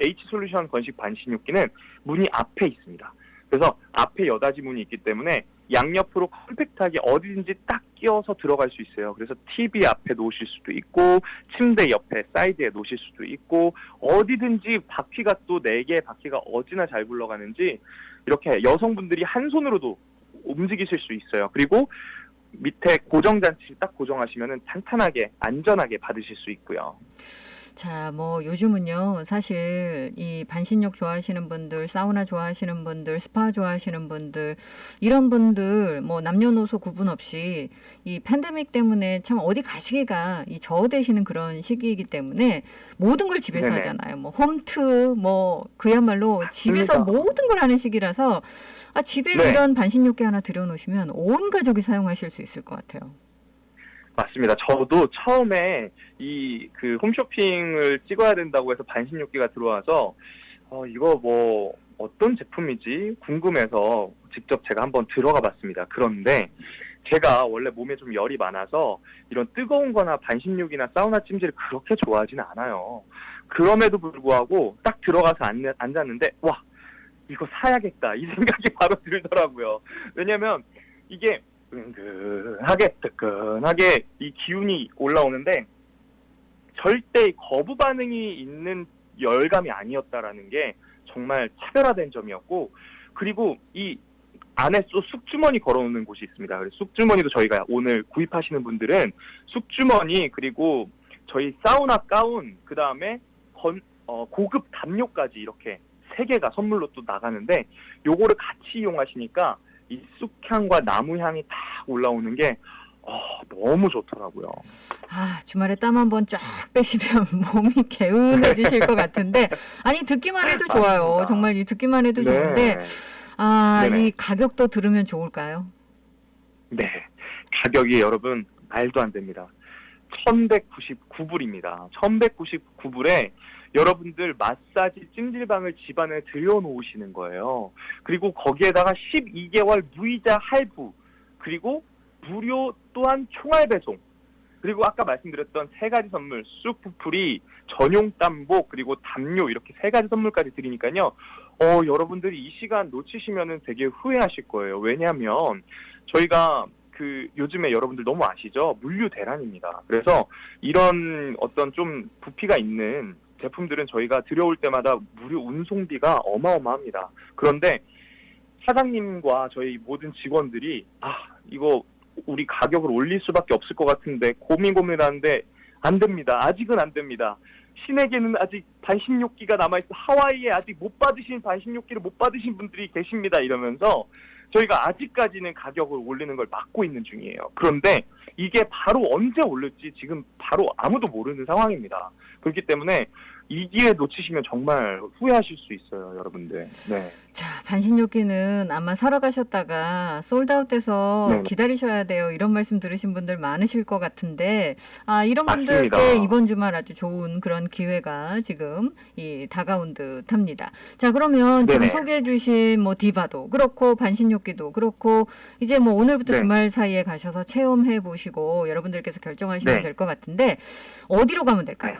H솔루션 건식 반신욕기는 문이 앞에 있습니다. 그래서 앞에 여닫이 문이 있기 때문에 양옆으로 컴팩트하게 어디든지 딱 끼워서 들어갈 수 있어요. 그래서 TV 앞에 놓으실 수도 있고 침대 옆에 사이드에 놓으실 수도 있고 어디든지 바퀴가 또 4개의 바퀴가 어찌나 잘 굴러가는지 이렇게 여성분들이 한 손으로도 움직이실 수 있어요. 그리고 밑에 고정장치 딱 고정하시면 탄탄하게 안전하게 받으실 수 있고요. 자, 요즘은요, 사실 이 반신욕 좋아하시는 분들, 사우나 좋아하시는 분들, 스파 좋아하시는 분들, 이런 분들, 남녀노소 구분 없이 이 팬데믹 때문에 참 어디 가시기가 저하되시는 그런 시기이기 때문에 모든 걸 집에서 네네. 하잖아요. 홈트, 그야말로 집에서 모든 걸 하는 시기라서 집에 이런 반신욕기 하나 들여놓으시면 온 가족이 사용하실 수 있을 것 같아요. 맞습니다. 저도 처음에 홈쇼핑을 찍어야 된다고 해서 반신욕기가 들어와서 이거 어떤 제품이지 궁금해서 직접 제가 한번 들어가 봤습니다. 그런데 제가 원래 몸에 좀 열이 많아서 이런 뜨거운 거나 반신욕이나 사우나 찜질을 그렇게 좋아하지는 않아요. 그럼에도 불구하고 딱 들어가서 앉았는데 와, 이거 사야겠다 이 생각이 바로 들더라고요. 왜냐면 이게 은근하게 뜨끈하게 이 기운이 올라오는데 절대 거부 반응이 있는 열감이 아니었다라는 게 정말 차별화된 점이었고, 그리고 이 안에 또 숙주머니 걸어놓는 곳이 있습니다. 그래서 숙주머니도 저희가 오늘 구입하시는 분들은 숙주머니, 그리고 저희 사우나 가운, 그 다음에 고급 담요까지 이렇게 3개가 선물로 또 나가는데, 요거를 같이 이용하시니까 이 쑥향과 나무향이 딱 올라오는 게 너무 좋더라고요. 아, 주말에 땀 한번 쫙 빼시면 몸이 개운해지실 것 같은데, 아니 듣기만 해도 좋아요. 맞습니다. 정말 이 듣기만 해도 네. 좋은데, 아, 네네. 이 가격도 들으면 좋을까요? 네, 가격이 여러분 말도 안 됩니다. 1,199불입니다. 1,199불에 여러분들 마사지 찜질방을 집안에 들여놓으시는 거예요. 그리고 거기에다가 12개월 무이자 할부, 그리고 무료 또한 총알 배송, 그리고 아까 말씀드렸던 3가지 선물, 쑥푸풀이, 전용 땀복, 그리고 담요, 이렇게 3가지 선물까지 드리니까요. 여러분들이 이 시간 놓치시면은 되게 후회하실 거예요. 왜냐하면 저희가 요즘에 여러분들 너무 아시죠? 물류 대란입니다. 그래서 이런 어떤 좀 부피가 있는 제품들은 저희가 들여올 때마다 무료 운송비가 어마어마합니다. 그런데 사장님과 저희 모든 직원들이 이거 우리 가격을 올릴 수밖에 없을 것 같은데 고민하는데 안 됩니다. 아직은 안 됩니다. 신에게는 아직 반신욕기가 남아있어. 하와이에 아직 못 받으신 반신욕기를 못 받으신 분들이 계십니다. 이러면서 저희가 아직까지는 가격을 올리는 걸 막고 있는 중이에요. 그런데 이게 바로 언제 올릴지 지금 바로 아무도 모르는 상황입니다. 그렇기 때문에 이 기회 놓치시면 정말 후회하실 수 있어요, 여러분들. 네. 자, 반신욕기는 아마 사러 가셨다가 솔드아웃돼서 네. 기다리셔야 돼요. 이런 말씀 들으신 분들 많으실 것 같은데, 이런 분들께 맞습니다. 이번 주말 아주 좋은 그런 기회가 지금 다가온 듯합니다. 자, 그러면 지금 네네. 소개해주신 디바도 그렇고 반신욕기도 그렇고 이제 오늘부터 네. 주말 사이에 가셔서 체험해 보시고 여러분들께서 결정하시면 네. 될 것 같은데 어디로 가면 될까요?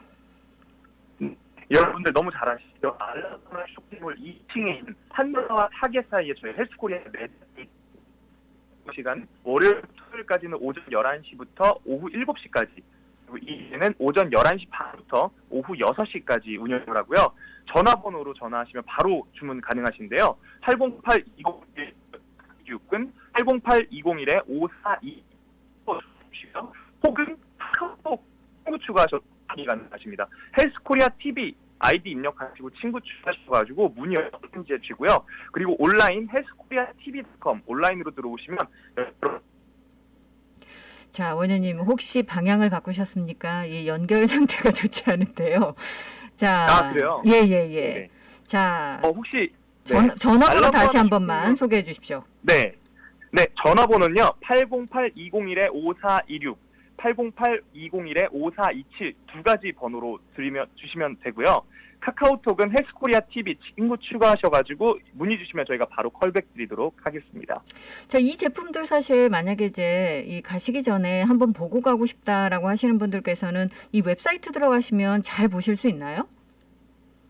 여러분들 너무 잘 아시죠? 알라스카 쇼핑몰 2층에 있는 한라와 타겟 사이에 저희 헬스코리아 매장이 시간 월요일 토요일까지는 오전 11시부터 오후 7시까지, 그리고 이제는 오전 11시 반부터 오후 6시까지 운영을 하고요. 전화번호로 전화하시면 바로 주문 가능하신데요. 808-201-6근 808-201-542 혹은 카카오톡 친구 추가하셔도 가능하십니다. 헬스코리아 TV 아이디 입력하시고 친구 추가하셔가지고 문의 언제든지 해주시고요. 그리고 온라인 헬스코리아TV.com 온라인으로 들어오시면 자, 원장님 혹시 방향을 바꾸셨습니까? 이 연결 상태가 좋지 않은데요. 자, 그래요? 예. 네. 자, 혹시 전화번호 알람 다시 한 받으시면- 번만 소개해 주십시오. 네, 전화번호는요 808-201-5426 808-201-5427 두 가지 번호로 주시면 되고요. 카카오톡은 헬스코리아 TV 친구 추가하셔가지고 문의 주시면 저희가 바로 콜백 드리도록 하겠습니다. 자, 이 제품들 사실 만약에 이제 가시기 전에 한번 보고 가고 싶다라고 하시는 분들께서는 이 웹사이트 들어가시면 잘 보실 수 있나요?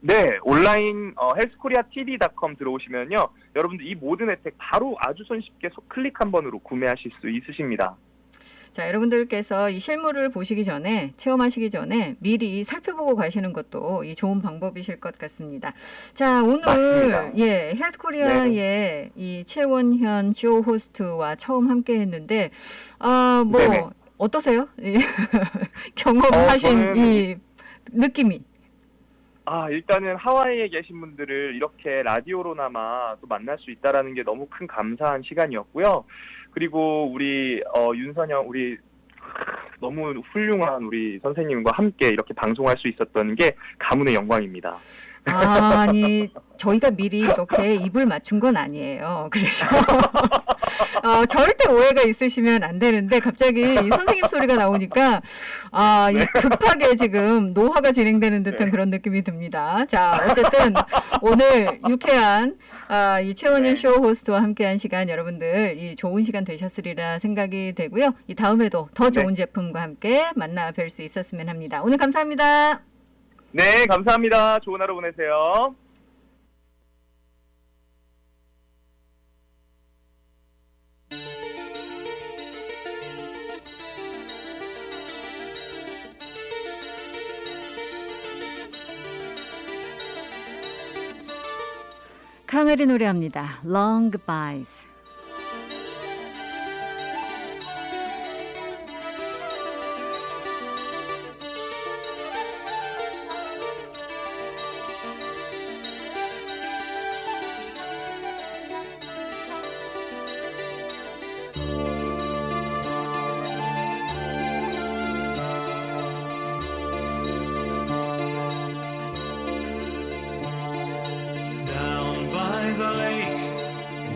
네, 온라인 헬스코리아TV.com 들어오시면요, 여러분들 이 모든 혜택 바로 아주 손쉽게 클릭 한 번으로 구매하실 수 있으십니다. 자, 여러분들께서 이 실물을 보시기 전에, 체험하시기 전에 미리 살펴보고 가시는 것도 이 좋은 방법이실 것 같습니다. 자, 오늘 맞습니다. 헬스코리아의 이 최원현 쇼 호스트와 처음 함께 했는데 네네. 어떠세요? 경험하신 저는 이 느낌이. 일단은 하와이에 계신 분들을 이렇게 라디오로나마 또 만날 수 있다라는 게 너무 큰 감사한 시간이었고요. 그리고 우리 윤선영 우리 너무 훌륭한 우리 선생님과 함께 이렇게 방송할 수 있었던 게 가문의 영광입니다. 아니 저희가 미리 이렇게 입을 맞춘 건 아니에요. 그래서 절대 오해가 있으시면 안 되는데 갑자기 이 선생님 소리가 나오니까 이 급하게 지금 노화가 진행되는 듯한 그런 느낌이 듭니다. 자, 어쨌든 오늘 유쾌한 이 최원현 쇼 호스트와 함께한 시간 여러분들 이 좋은 시간 되셨으리라 생각이 되고요. 이 다음에도 더 좋은 제품과 함께 만나 뵐 수 있었으면 합니다. 오늘 감사합니다. 네, 감사합니다. 좋은 하루 보내세요. 카멜이 노래합니다. Long Goodbyes. The lake,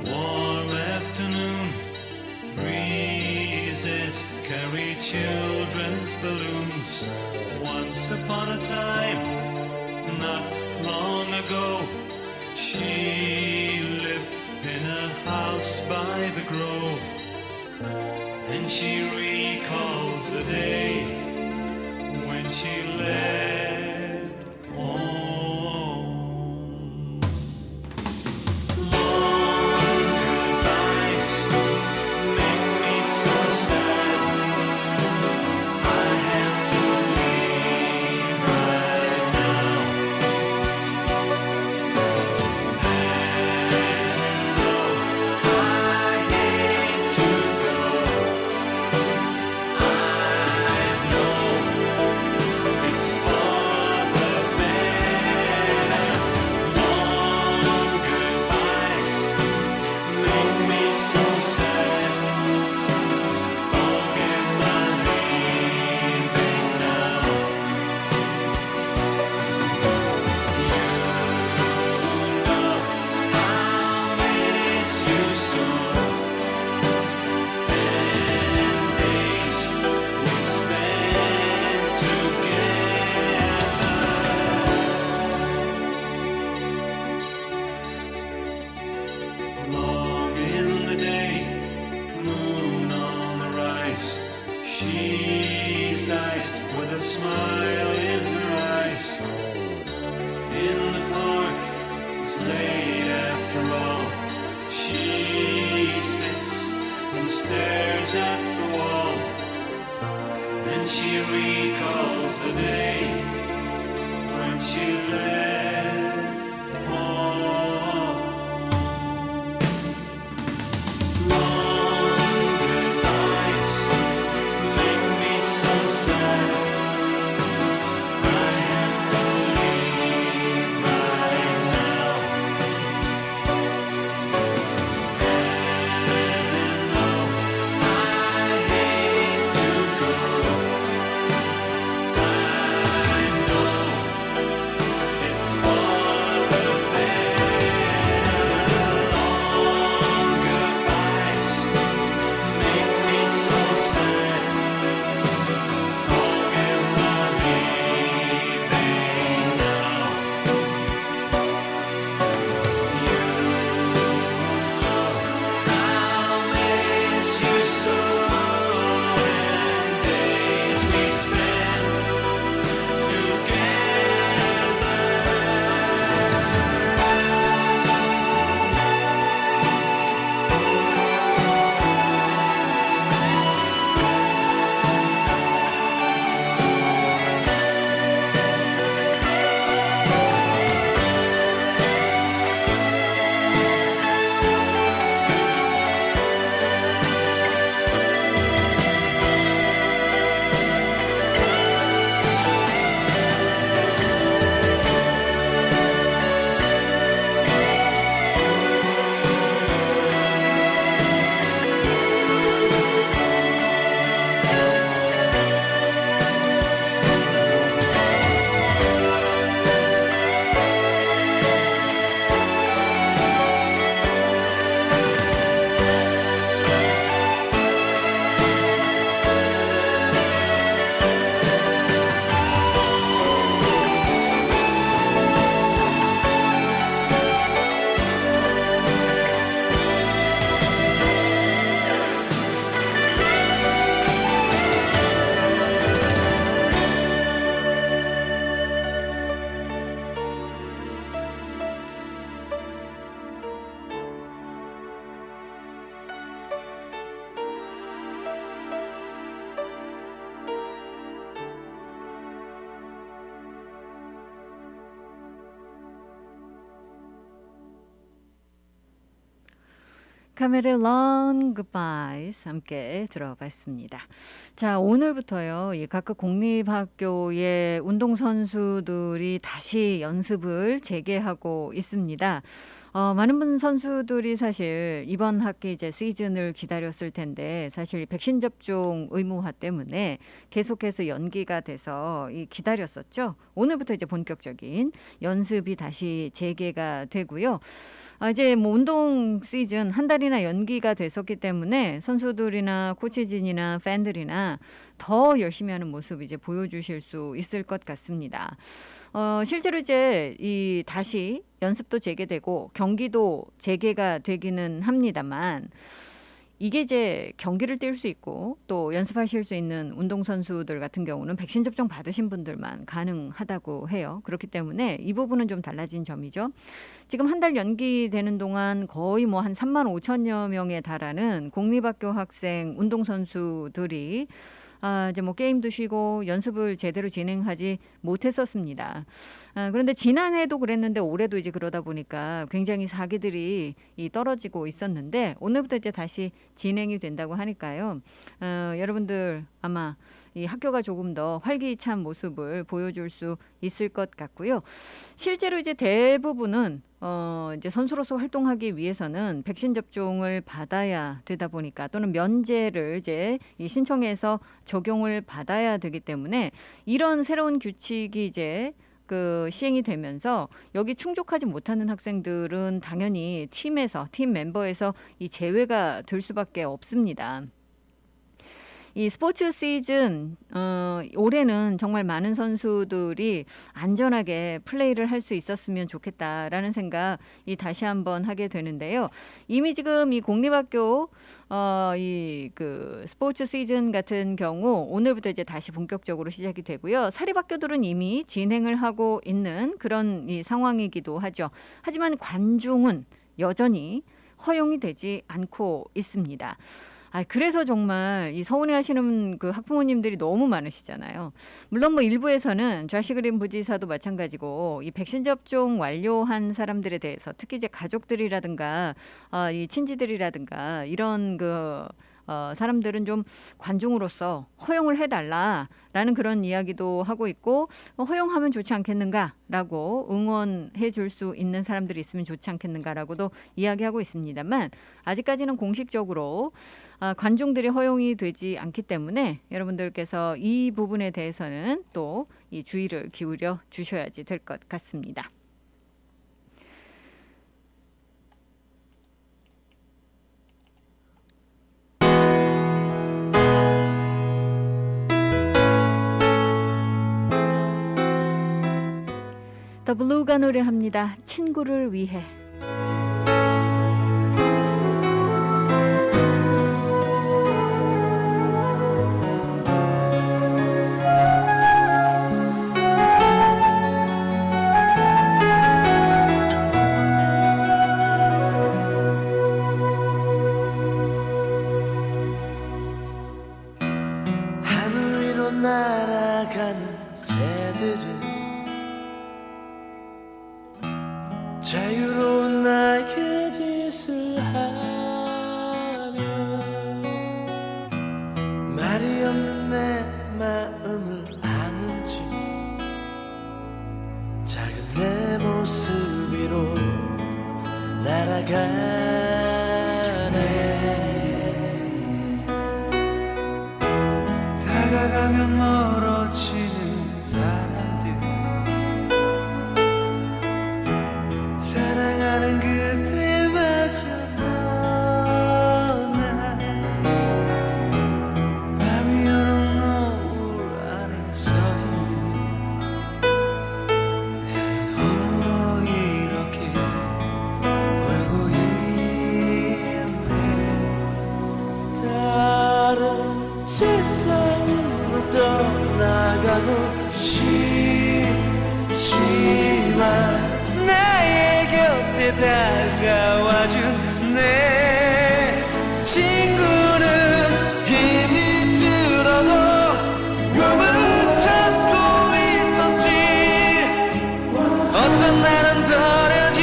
warm afternoon breezes carry children's balloons. Once upon a time, not long ago, she lived in a house by the grove, and she recalls the day when she left home. She sighs with a smile in her eyes. In the park, it's late after all. She sits and stares at the wall. Then she recalls the day when she left home. It's for 카멜의 Long Goodbyes 함께 들어봤습니다. 자, 오늘부터요, 이 각각 공립학교의 운동선수들이 다시 연습을 재개하고 있습니다. 많은 선수들이 사실 이번 학기 이제 시즌을 기다렸을 텐데 사실 백신 접종 의무화 때문에 계속해서 연기가 돼서 기다렸었죠. 오늘부터 이제 본격적인 연습이 다시 재개가 되고요. 이제 뭐 운동 시즌 한 달이나 연기가 됐었기 때문에 선수들이나 코치진이나 팬들이나 더 열심히 하는 모습 이제 보여주실 수 있을 것 같습니다. 실제로 이제 다시 연습도 재개되고 경기도 재개가 되기는 합니다만 이게 이제 경기를 뛸 수 있고 또 연습하실 수 있는 운동선수들 같은 경우는 백신 접종 받으신 분들만 가능하다고 해요. 그렇기 때문에 이 부분은 좀 달라진 점이죠. 지금 한 달 연기되는 동안 거의 뭐 한 3만 5천여 명에 달하는 공립학교 학생 운동선수들이 이제 뭐 게임도 쉬고 연습을 제대로 진행하지 못했었습니다. 그런데 지난해도 그랬는데 올해도 이제 그러다 보니까 굉장히 사기들이 떨어지고 있었는데 오늘부터 이제 다시 진행이 된다고 하니까요. 여러분들 아마 이 학교가 조금 더 활기찬 모습을 보여줄 수 있을 것 같고요. 실제로 이제 대부분은 이제 선수로서 활동하기 위해서는 백신 접종을 받아야 되다 보니까 또는 면제를 이제 신청해서 적용을 받아야 되기 때문에 이런 새로운 규칙이 이제 시행이 되면서 여기 충족하지 못하는 학생들은 당연히 팀 멤버에서 이 제외가 될 수밖에 없습니다. 이 스포츠 시즌 올해는 정말 많은 선수들이 안전하게 플레이를 할 수 있었으면 좋겠다라는 생각 다시 한번 하게 되는데요. 이미 지금 이 공립학교 스포츠 시즌 같은 경우 오늘부터 이제 다시 본격적으로 시작이 되고요. 사립학교들은 이미 진행을 하고 있는 그런 상황이기도 하죠. 하지만 관중은 여전히 허용이 되지 않고 있습니다. 그래서 정말 서운해하시는 그 학부모님들이 너무 많으시잖아요. 물론 뭐 일부에서는 좌시 그린 부지사도 마찬가지고 이 백신 접종 완료한 사람들에 대해서 특히 이제 가족들이라든가 이 친지들이라든가 이런 사람들은 좀 관중으로서 허용을 해달라라는 그런 이야기도 하고 있고 허용하면 좋지 않겠는가라고 응원해 줄 수 있는 사람들이 있으면 좋지 않겠는가라고도 이야기하고 있습니다만 아직까지는 공식적으로 관중들이 허용이 되지 않기 때문에 여러분들께서 이 부분에 대해서는 또 이 주의를 기울여 주셔야지 될 것 같습니다. 더 블루가 노래합니다. 친구를 위해. 하늘 위로 날아가는 새들은 자유로운 날개짓을 하며 말이 없는 내 마음을 아는지 작은 내 모습 위로 날아가네. 다가가면 멀어지는 사람들 사랑하는 그때마저 떠나 밤이 오는 노을 아래서는 홀로 이렇게 울고 있네. 다른 세상으로 떠나가고 싶지만 나의 곁에 다가와준 내 친구는 힘이 들어도 꿈을 찾고 있었지. 어떤 날은 버려진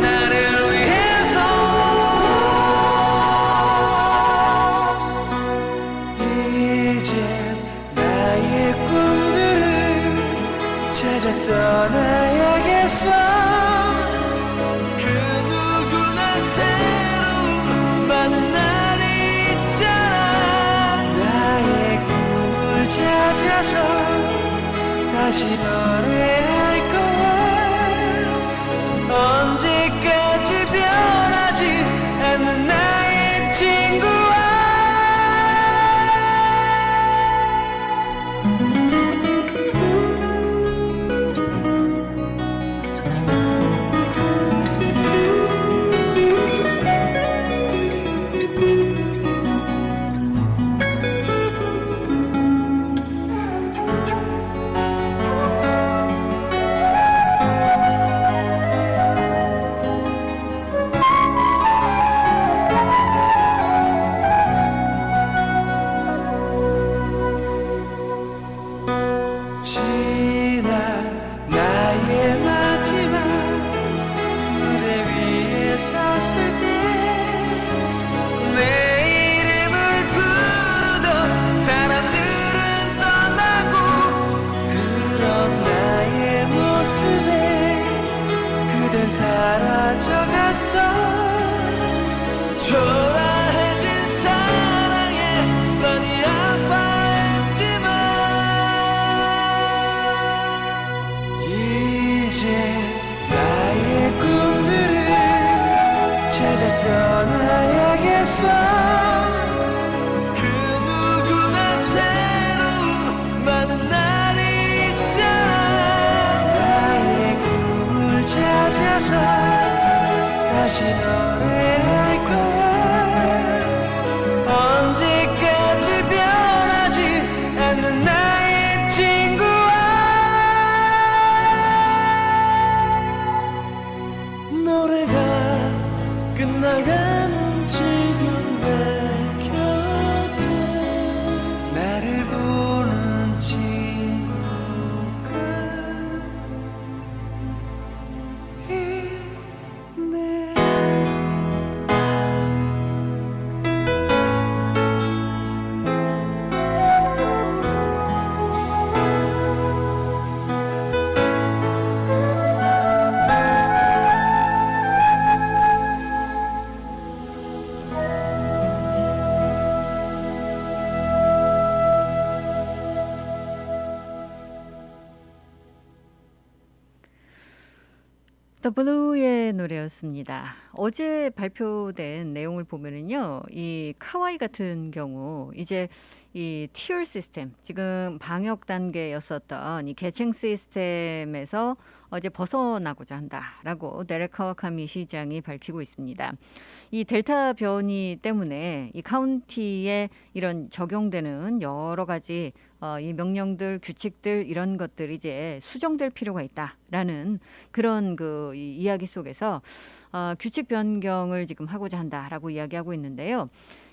나를 위해서 이제 나의 꿈들을 찾아 떠나야겠어. 그 누구나 새로운 많은 날이 있잖아. 나의 꿈을 찾아서 다시 노래할 거야. 언제까지 변하지 않는 나의 친구야. 지난 나의 마지막 무대 위에 섰을 때 내 이름을 부르던 사람들은 떠나고 그런 나의 모습에 그댄 사라져갔어. 초라해진 사랑에 많이 아파했지만 이제 나의 꿈들을 찾아 떠나야겠어. 그 누구나 새로운 많은 날이 있잖아. 나의 꿈을 찾아서 다시 노래할 거야. 언제까지 변하지 않는 나의 친구야. 노래가 끝나가는 지금 내 곁에 나를 보는 친구가 있네. The Blue의 노래였습니다. 어제 발표된 내용을 보면은요, 이 카와이 같은 경우 이제 이 티어 시스템, 지금 방역 단계였었던 이 계층 시스템에서 어제 벗어나고자 한다라고 데렉 카와카미 시장이 밝히고 있습니다. 이 델타 변이 때문에 이 카운티에 이런 적용되는 여러 가지 이 명령들, 규칙들 이런 것들이 이제 수정될 필요가 있다라는 그런 그 이 이야기 속에서 규칙 변경을 지금 하고자 한다라고 이야기하고 있는데요.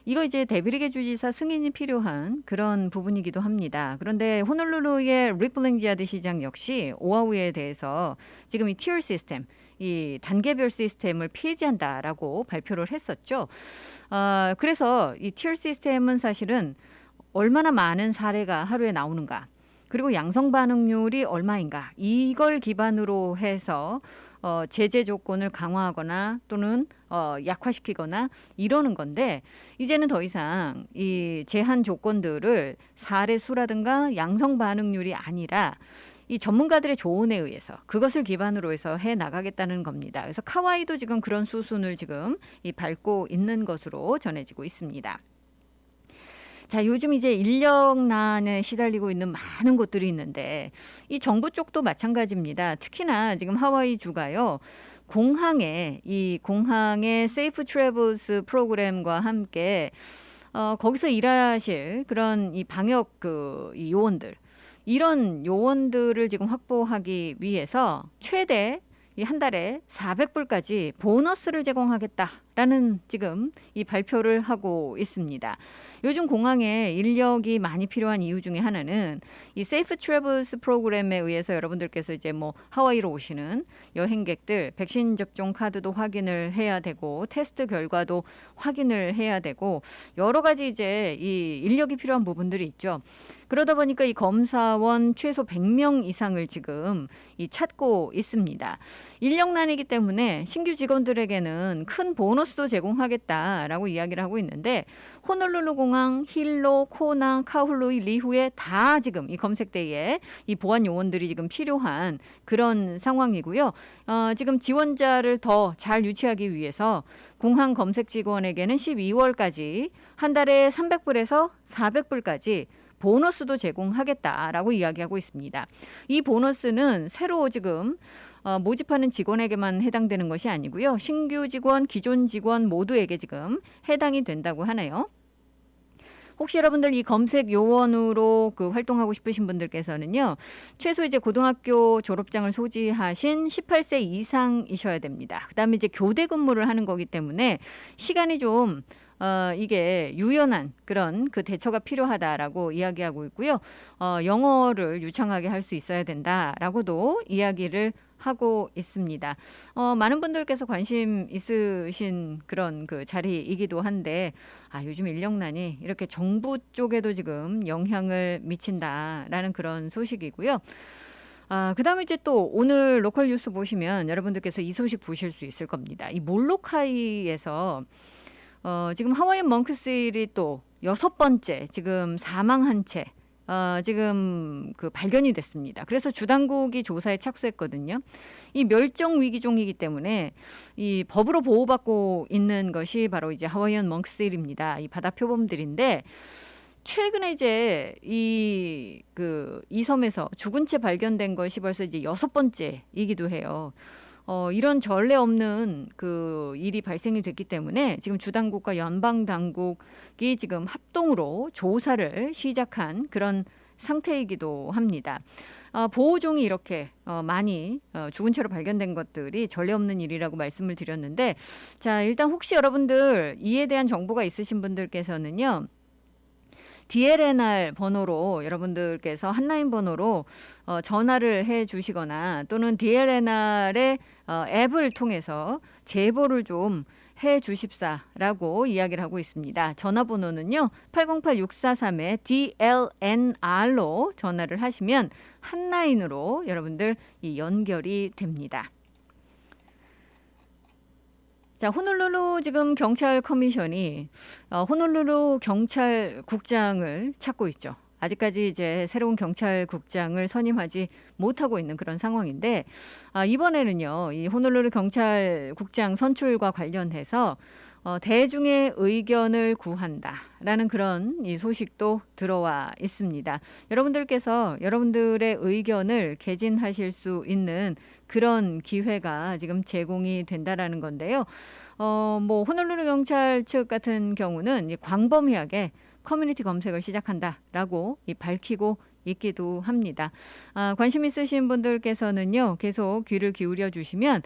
이거 이제 데비리게 주지사 승인이 필요한 그런 부분이기도 합니다. 그런데 호놀룰루의 릭 블랭지아드 시장 역시 오아우에 대해서 지금 이 티어 시스템, 이 단계별 시스템을 폐지한다라고 발표를 했었죠. 그래서 이 티어 시스템은 사실은 얼마나 많은 사례가 하루에 나오는가, 그리고 양성 반응률이 얼마인가, 이걸 기반으로 해서 제재 조건을 강화하거나 또는 약화시키거나 이러는 건데, 이제는 더 이상 이 제한 조건들을 사례 수라든가 양성 반응률이 아니라 이 전문가들의 조언에 의해서 그것을 기반으로 해서 해 나가겠다는 겁니다. 그래서 카와이도 지금 그런 수순을 지금 밟고 있는 것으로 전해지고 있습니다. 자, 요즘 이제 인력난에 시달리고 있는 많은 곳들이 있는데 이 정부 쪽도 마찬가지입니다. 특히나 지금 하와이 주가요, 공항의 세이프 트래블스 프로그램과 함께 거기서 일하실 그런 이 방역 이 요원들, 이런 요원들을 지금 확보하기 위해서 최대 한 달에 400불까지 보너스를 제공하겠다, 라는 지금 이 발표를 하고 있습니다. 요즘 공항에 인력이 많이 필요한 이유 중에 하나는 이 세이프 트래블스 프로그램에 의해서 여러분들께서 이제 뭐 하와이로 오시는 여행객들 백신 접종 카드도 확인을 해야 되고 테스트 결과도 확인을 해야 되고 여러 가지 이제 이 인력이 필요한 부분들이 있죠. 그러다 보니까 이 검사원 최소 100명 이상을 지금 이 찾고 있습니다. 인력난이기 때문에 신규 직원들에게는 큰 보너스도 제공하겠다라고 이야기를 하고 있는데 호놀룰루 공항, 힐로, 코나, 카훌루이, 리후에 다 지금 이 검색대에 이 보안 요원들이 지금 필요한 그런 상황이고요. 지금 지원자를 더 잘 유치하기 위해서 공항 검색 직원에게는 12월까지 한 달에 300불에서 400불까지 보너스도 제공하겠다라고 이야기하고 있습니다. 이 보너스는 새로 지금 모집하는 직원에게만 해당되는 것이 아니고요. 신규 직원, 기존 직원 모두에게 지금 해당이 된다고 하네요. 혹시 여러분들 이 검색 요원으로 그 활동하고 싶으신 분들께서는요. 최소 이제 고등학교 졸업장을 소지하신 18세 이상이셔야 됩니다. 그다음에 이제 교대 근무를 하는 거기 때문에 시간이 좀 이게 유연한 그런 그 대처가 필요하다라고 이야기하고 있고요. 영어를 유창하게 할 수 있어야 된다라고도 이야기를 하고 있습니다. 많은 분들께서 관심 있으신 그런 그 자리이기도 한데 요즘 인력난이 이렇게 정부 쪽에도 지금 영향을 미친다라는 그런 소식이고요. 그다음에 이제 또 오늘 로컬 뉴스 보시면 여러분들께서 이 소식 보실 수 있을 겁니다. 이 몰로카이에서 지금 하와이안 멍크세일이 또 6번째 지금 사망한 채 지금 그 발견이 됐습니다. 그래서 주당국이 조사에 착수했거든요. 이 멸종 위기종이기 때문에 이 법으로 보호받고 있는 것이 바로 이제 하와이안 멍크세일입니다. 이 바다 표범들인데 최근에 이제 이 섬에서 죽은 채 발견된 것이 벌써 이제 6번째이기도 해요. 이런 전례 없는 그 일이 발생이 됐기 때문에 지금 주당국과 연방 당국이 지금 합동으로 조사를 시작한 그런 상태이기도 합니다. 보호종이 이렇게 많이 죽은 채로 발견된 것들이 전례 없는 일이라고 말씀을 드렸는데 자, 일단 혹시 여러분들 이에 대한 정보가 있으신 분들께서는요. DLNR 번호로 여러분들께서 한라인 번호로 전화를 해 주시거나 또는 DLNR의 앱을 통해서 제보를 좀 해 주십사라고 이야기를 하고 있습니다. 전화번호는요. 808-643-DLNR로 전화를 하시면 한라인으로 여러분들 이 연결이 됩니다. 자, 호놀룰루 지금 경찰 커미션이 호놀룰루 경찰국장을 찾고 있죠. 아직까지 이제 새로운 경찰국장을 선임하지 못하고 있는 그런 상황인데 이번에는요, 이 호놀룰루 경찰국장 선출과 관련해서 대중의 의견을 구한다라는 그런 이 소식도 들어와 있습니다. 여러분들께서 여러분들의 의견을 개진하실 수 있는 그런 기회가 지금 제공이 된다라는 건데요. 뭐 호놀룰루 경찰 측 같은 경우는 광범위하게 커뮤니티 검색을 시작한다라고 밝히고 있기도 합니다. 관심 있으신 분들께서는요. 계속 귀를 기울여 주시면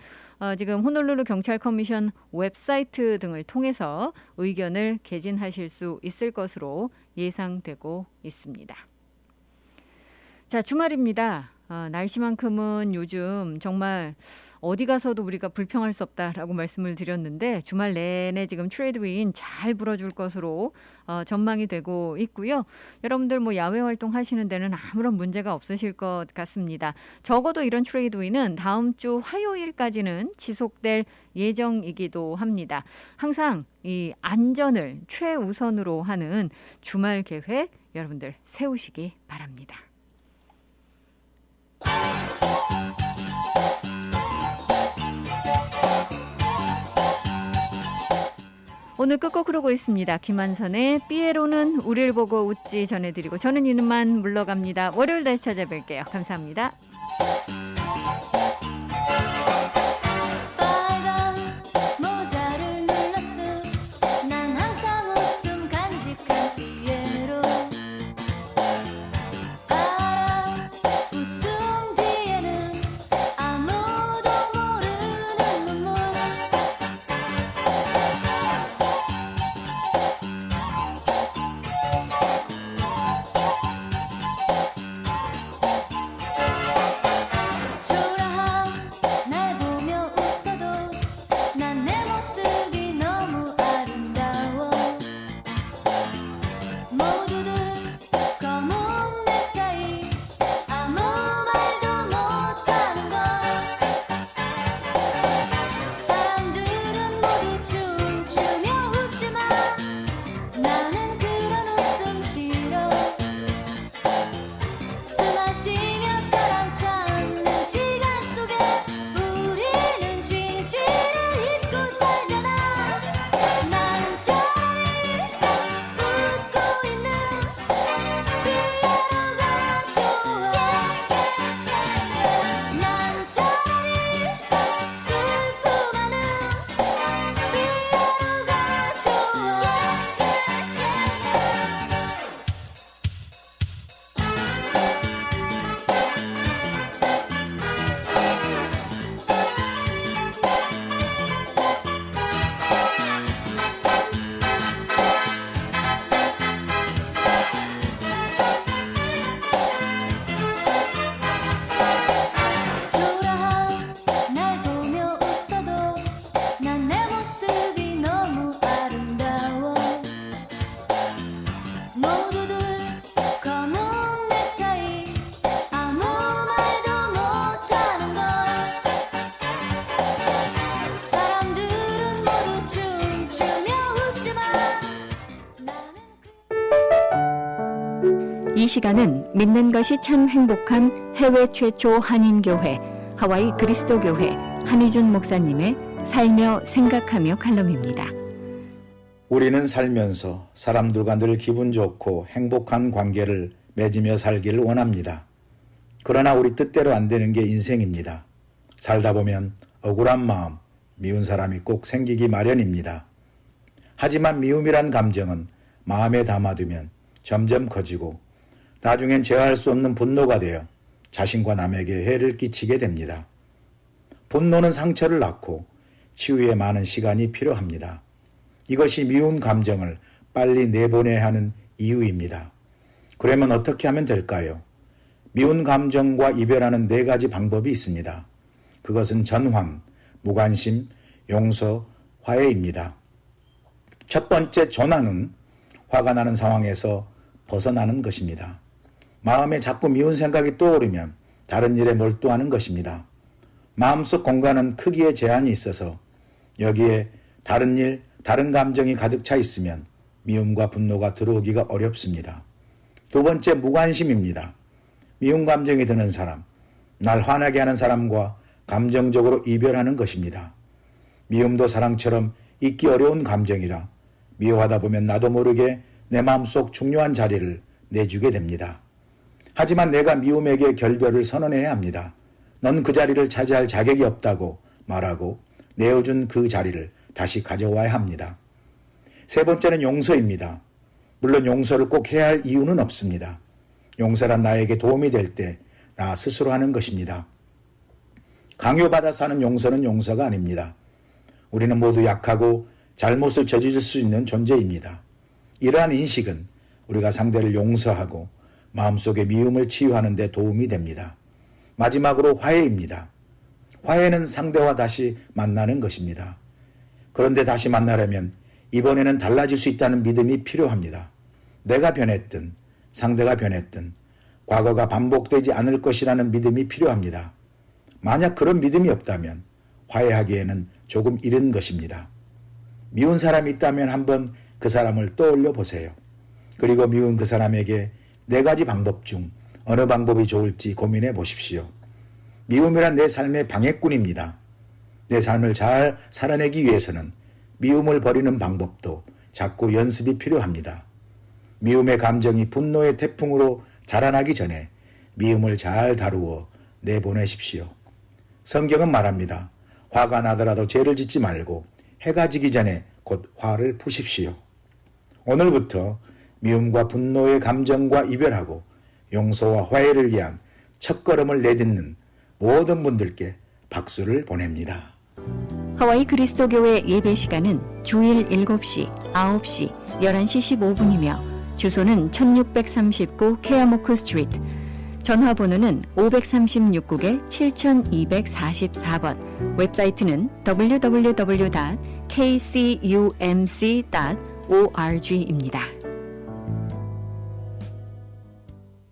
지금 호놀룰루 경찰 커미션 웹사이트 등을 통해서 의견을 개진하실 수 있을 것으로 예상되고 있습니다. 자, 주말입니다. 날씨만큼은 요즘 정말 어디 가서도 우리가 불평할 수 없다라고 말씀을 드렸는데 주말 내내 지금 트레이드 윈 잘 불어줄 것으로 전망이 되고 있고요. 여러분들 뭐 야외 활동 하시는 데는 아무런 문제가 없으실 것 같습니다. 적어도 이런 트레이드 윈은 다음 주 화요일까지는 지속될 예정이기도 합니다. 항상 이 안전을 최우선으로 하는 주말 계획 여러분들 세우시기 바랍니다. 오늘 끝곡 흐르고 있습니다. 김한선의 삐에로는 우릴 보고 웃지 전해드리고 저는 이는만 물러갑니다. 월요일 다시 찾아뵐게요. 감사합니다. 이 시간은 믿는 것이 참 행복한 해외 최초 한인교회 하와이 그리스도교회 한희준 목사님의 살며 생각하며 칼럼입니다. 우리는 살면서 사람들과 늘 기분 좋고 행복한 관계를 맺으며 살기를 원합니다. 그러나 우리 뜻대로 안 되는 게 인생입니다. 살다 보면 억울한 마음, 미운 사람이 꼭 생기기 마련입니다. 하지만 미움이란 감정은 마음에 담아두면 점점 커지고 나중엔 제어할 수 없는 분노가 되어 자신과 남에게 해를 끼치게 됩니다. 분노는 상처를 낳고 치유에 많은 시간이 필요합니다. 이것이 미운 감정을 빨리 내보내야 하는 이유입니다. 그러면 어떻게 하면 될까요? 미운 감정과 이별하는 4가지 방법이 있습니다. 그것은 전환, 무관심, 용서, 화해입니다. 첫 번째 전환은 화가 나는 상황에서 벗어나는 것입니다. 마음에 자꾸 미운 생각이 떠오르면 다른 일에 몰두하는 것입니다. 마음속 공간은 크기에 제한이 있어서 여기에 다른 일, 다른 감정이 가득 차 있으면 미움과 분노가 들어오기가 어렵습니다. 두 번째, 무관심입니다. 미운 감정이 드는 사람, 날 화나게 하는 사람과 감정적으로 이별하는 것입니다. 미움도 사랑처럼 잊기 어려운 감정이라 미워하다 보면 나도 모르게 내 마음속 중요한 자리를 내주게 됩니다. 하지만 내가 미움에게 결별을 선언해야 합니다. 넌 그 자리를 차지할 자격이 없다고 말하고 내어준 그 자리를 다시 가져와야 합니다. 세 번째는 용서입니다. 물론 용서를 꼭 해야 할 이유는 없습니다. 용서란 나에게 도움이 될 때 나 스스로 하는 것입니다. 강요받아서 하는 용서는 용서가 아닙니다. 우리는 모두 약하고 잘못을 저지를 수 있는 존재입니다. 이러한 인식은 우리가 상대를 용서하고 마음속의 미움을 치유하는 데 도움이 됩니다. 마지막으로 화해입니다. 화해는 상대와 다시 만나는 것입니다. 그런데 다시 만나려면 이번에는 달라질 수 있다는 믿음이 필요합니다. 내가 변했든 상대가 변했든 과거가 반복되지 않을 것이라는 믿음이 필요합니다. 만약 그런 믿음이 없다면 화해하기에는 조금 이른 것입니다. 미운 사람이 있다면 한번 그 사람을 떠올려 보세요. 그리고 미운 그 사람에게 4가지 방법 중 어느 방법이 좋을지 고민해 보십시오. 미움이란 내 삶의 방해꾼입니다. 내 삶을 잘 살아내기 위해서는 미움을 버리는 방법도 자꾸 연습이 필요합니다. 미움의 감정이 분노의 태풍으로 자라나기 전에 미움을 잘 다루어 내보내십시오. 성경은 말합니다. 화가 나더라도 죄를 짓지 말고 해가 지기 전에 곧 화를 푸십시오. 오늘부터 미움과 분노의 감정과 이별하고 용서와 화해를 위한 첫걸음을 내딛는 모든 분들께 박수를 보냅니다. 하와이 그리스도교회 예배 시간은 주일 7시, 9시, 11시 15분이며 주소는 1639 케어모크 스트리트, 전화번호는 536국에 7244번, 웹사이트는 www.kcumc.org입니다.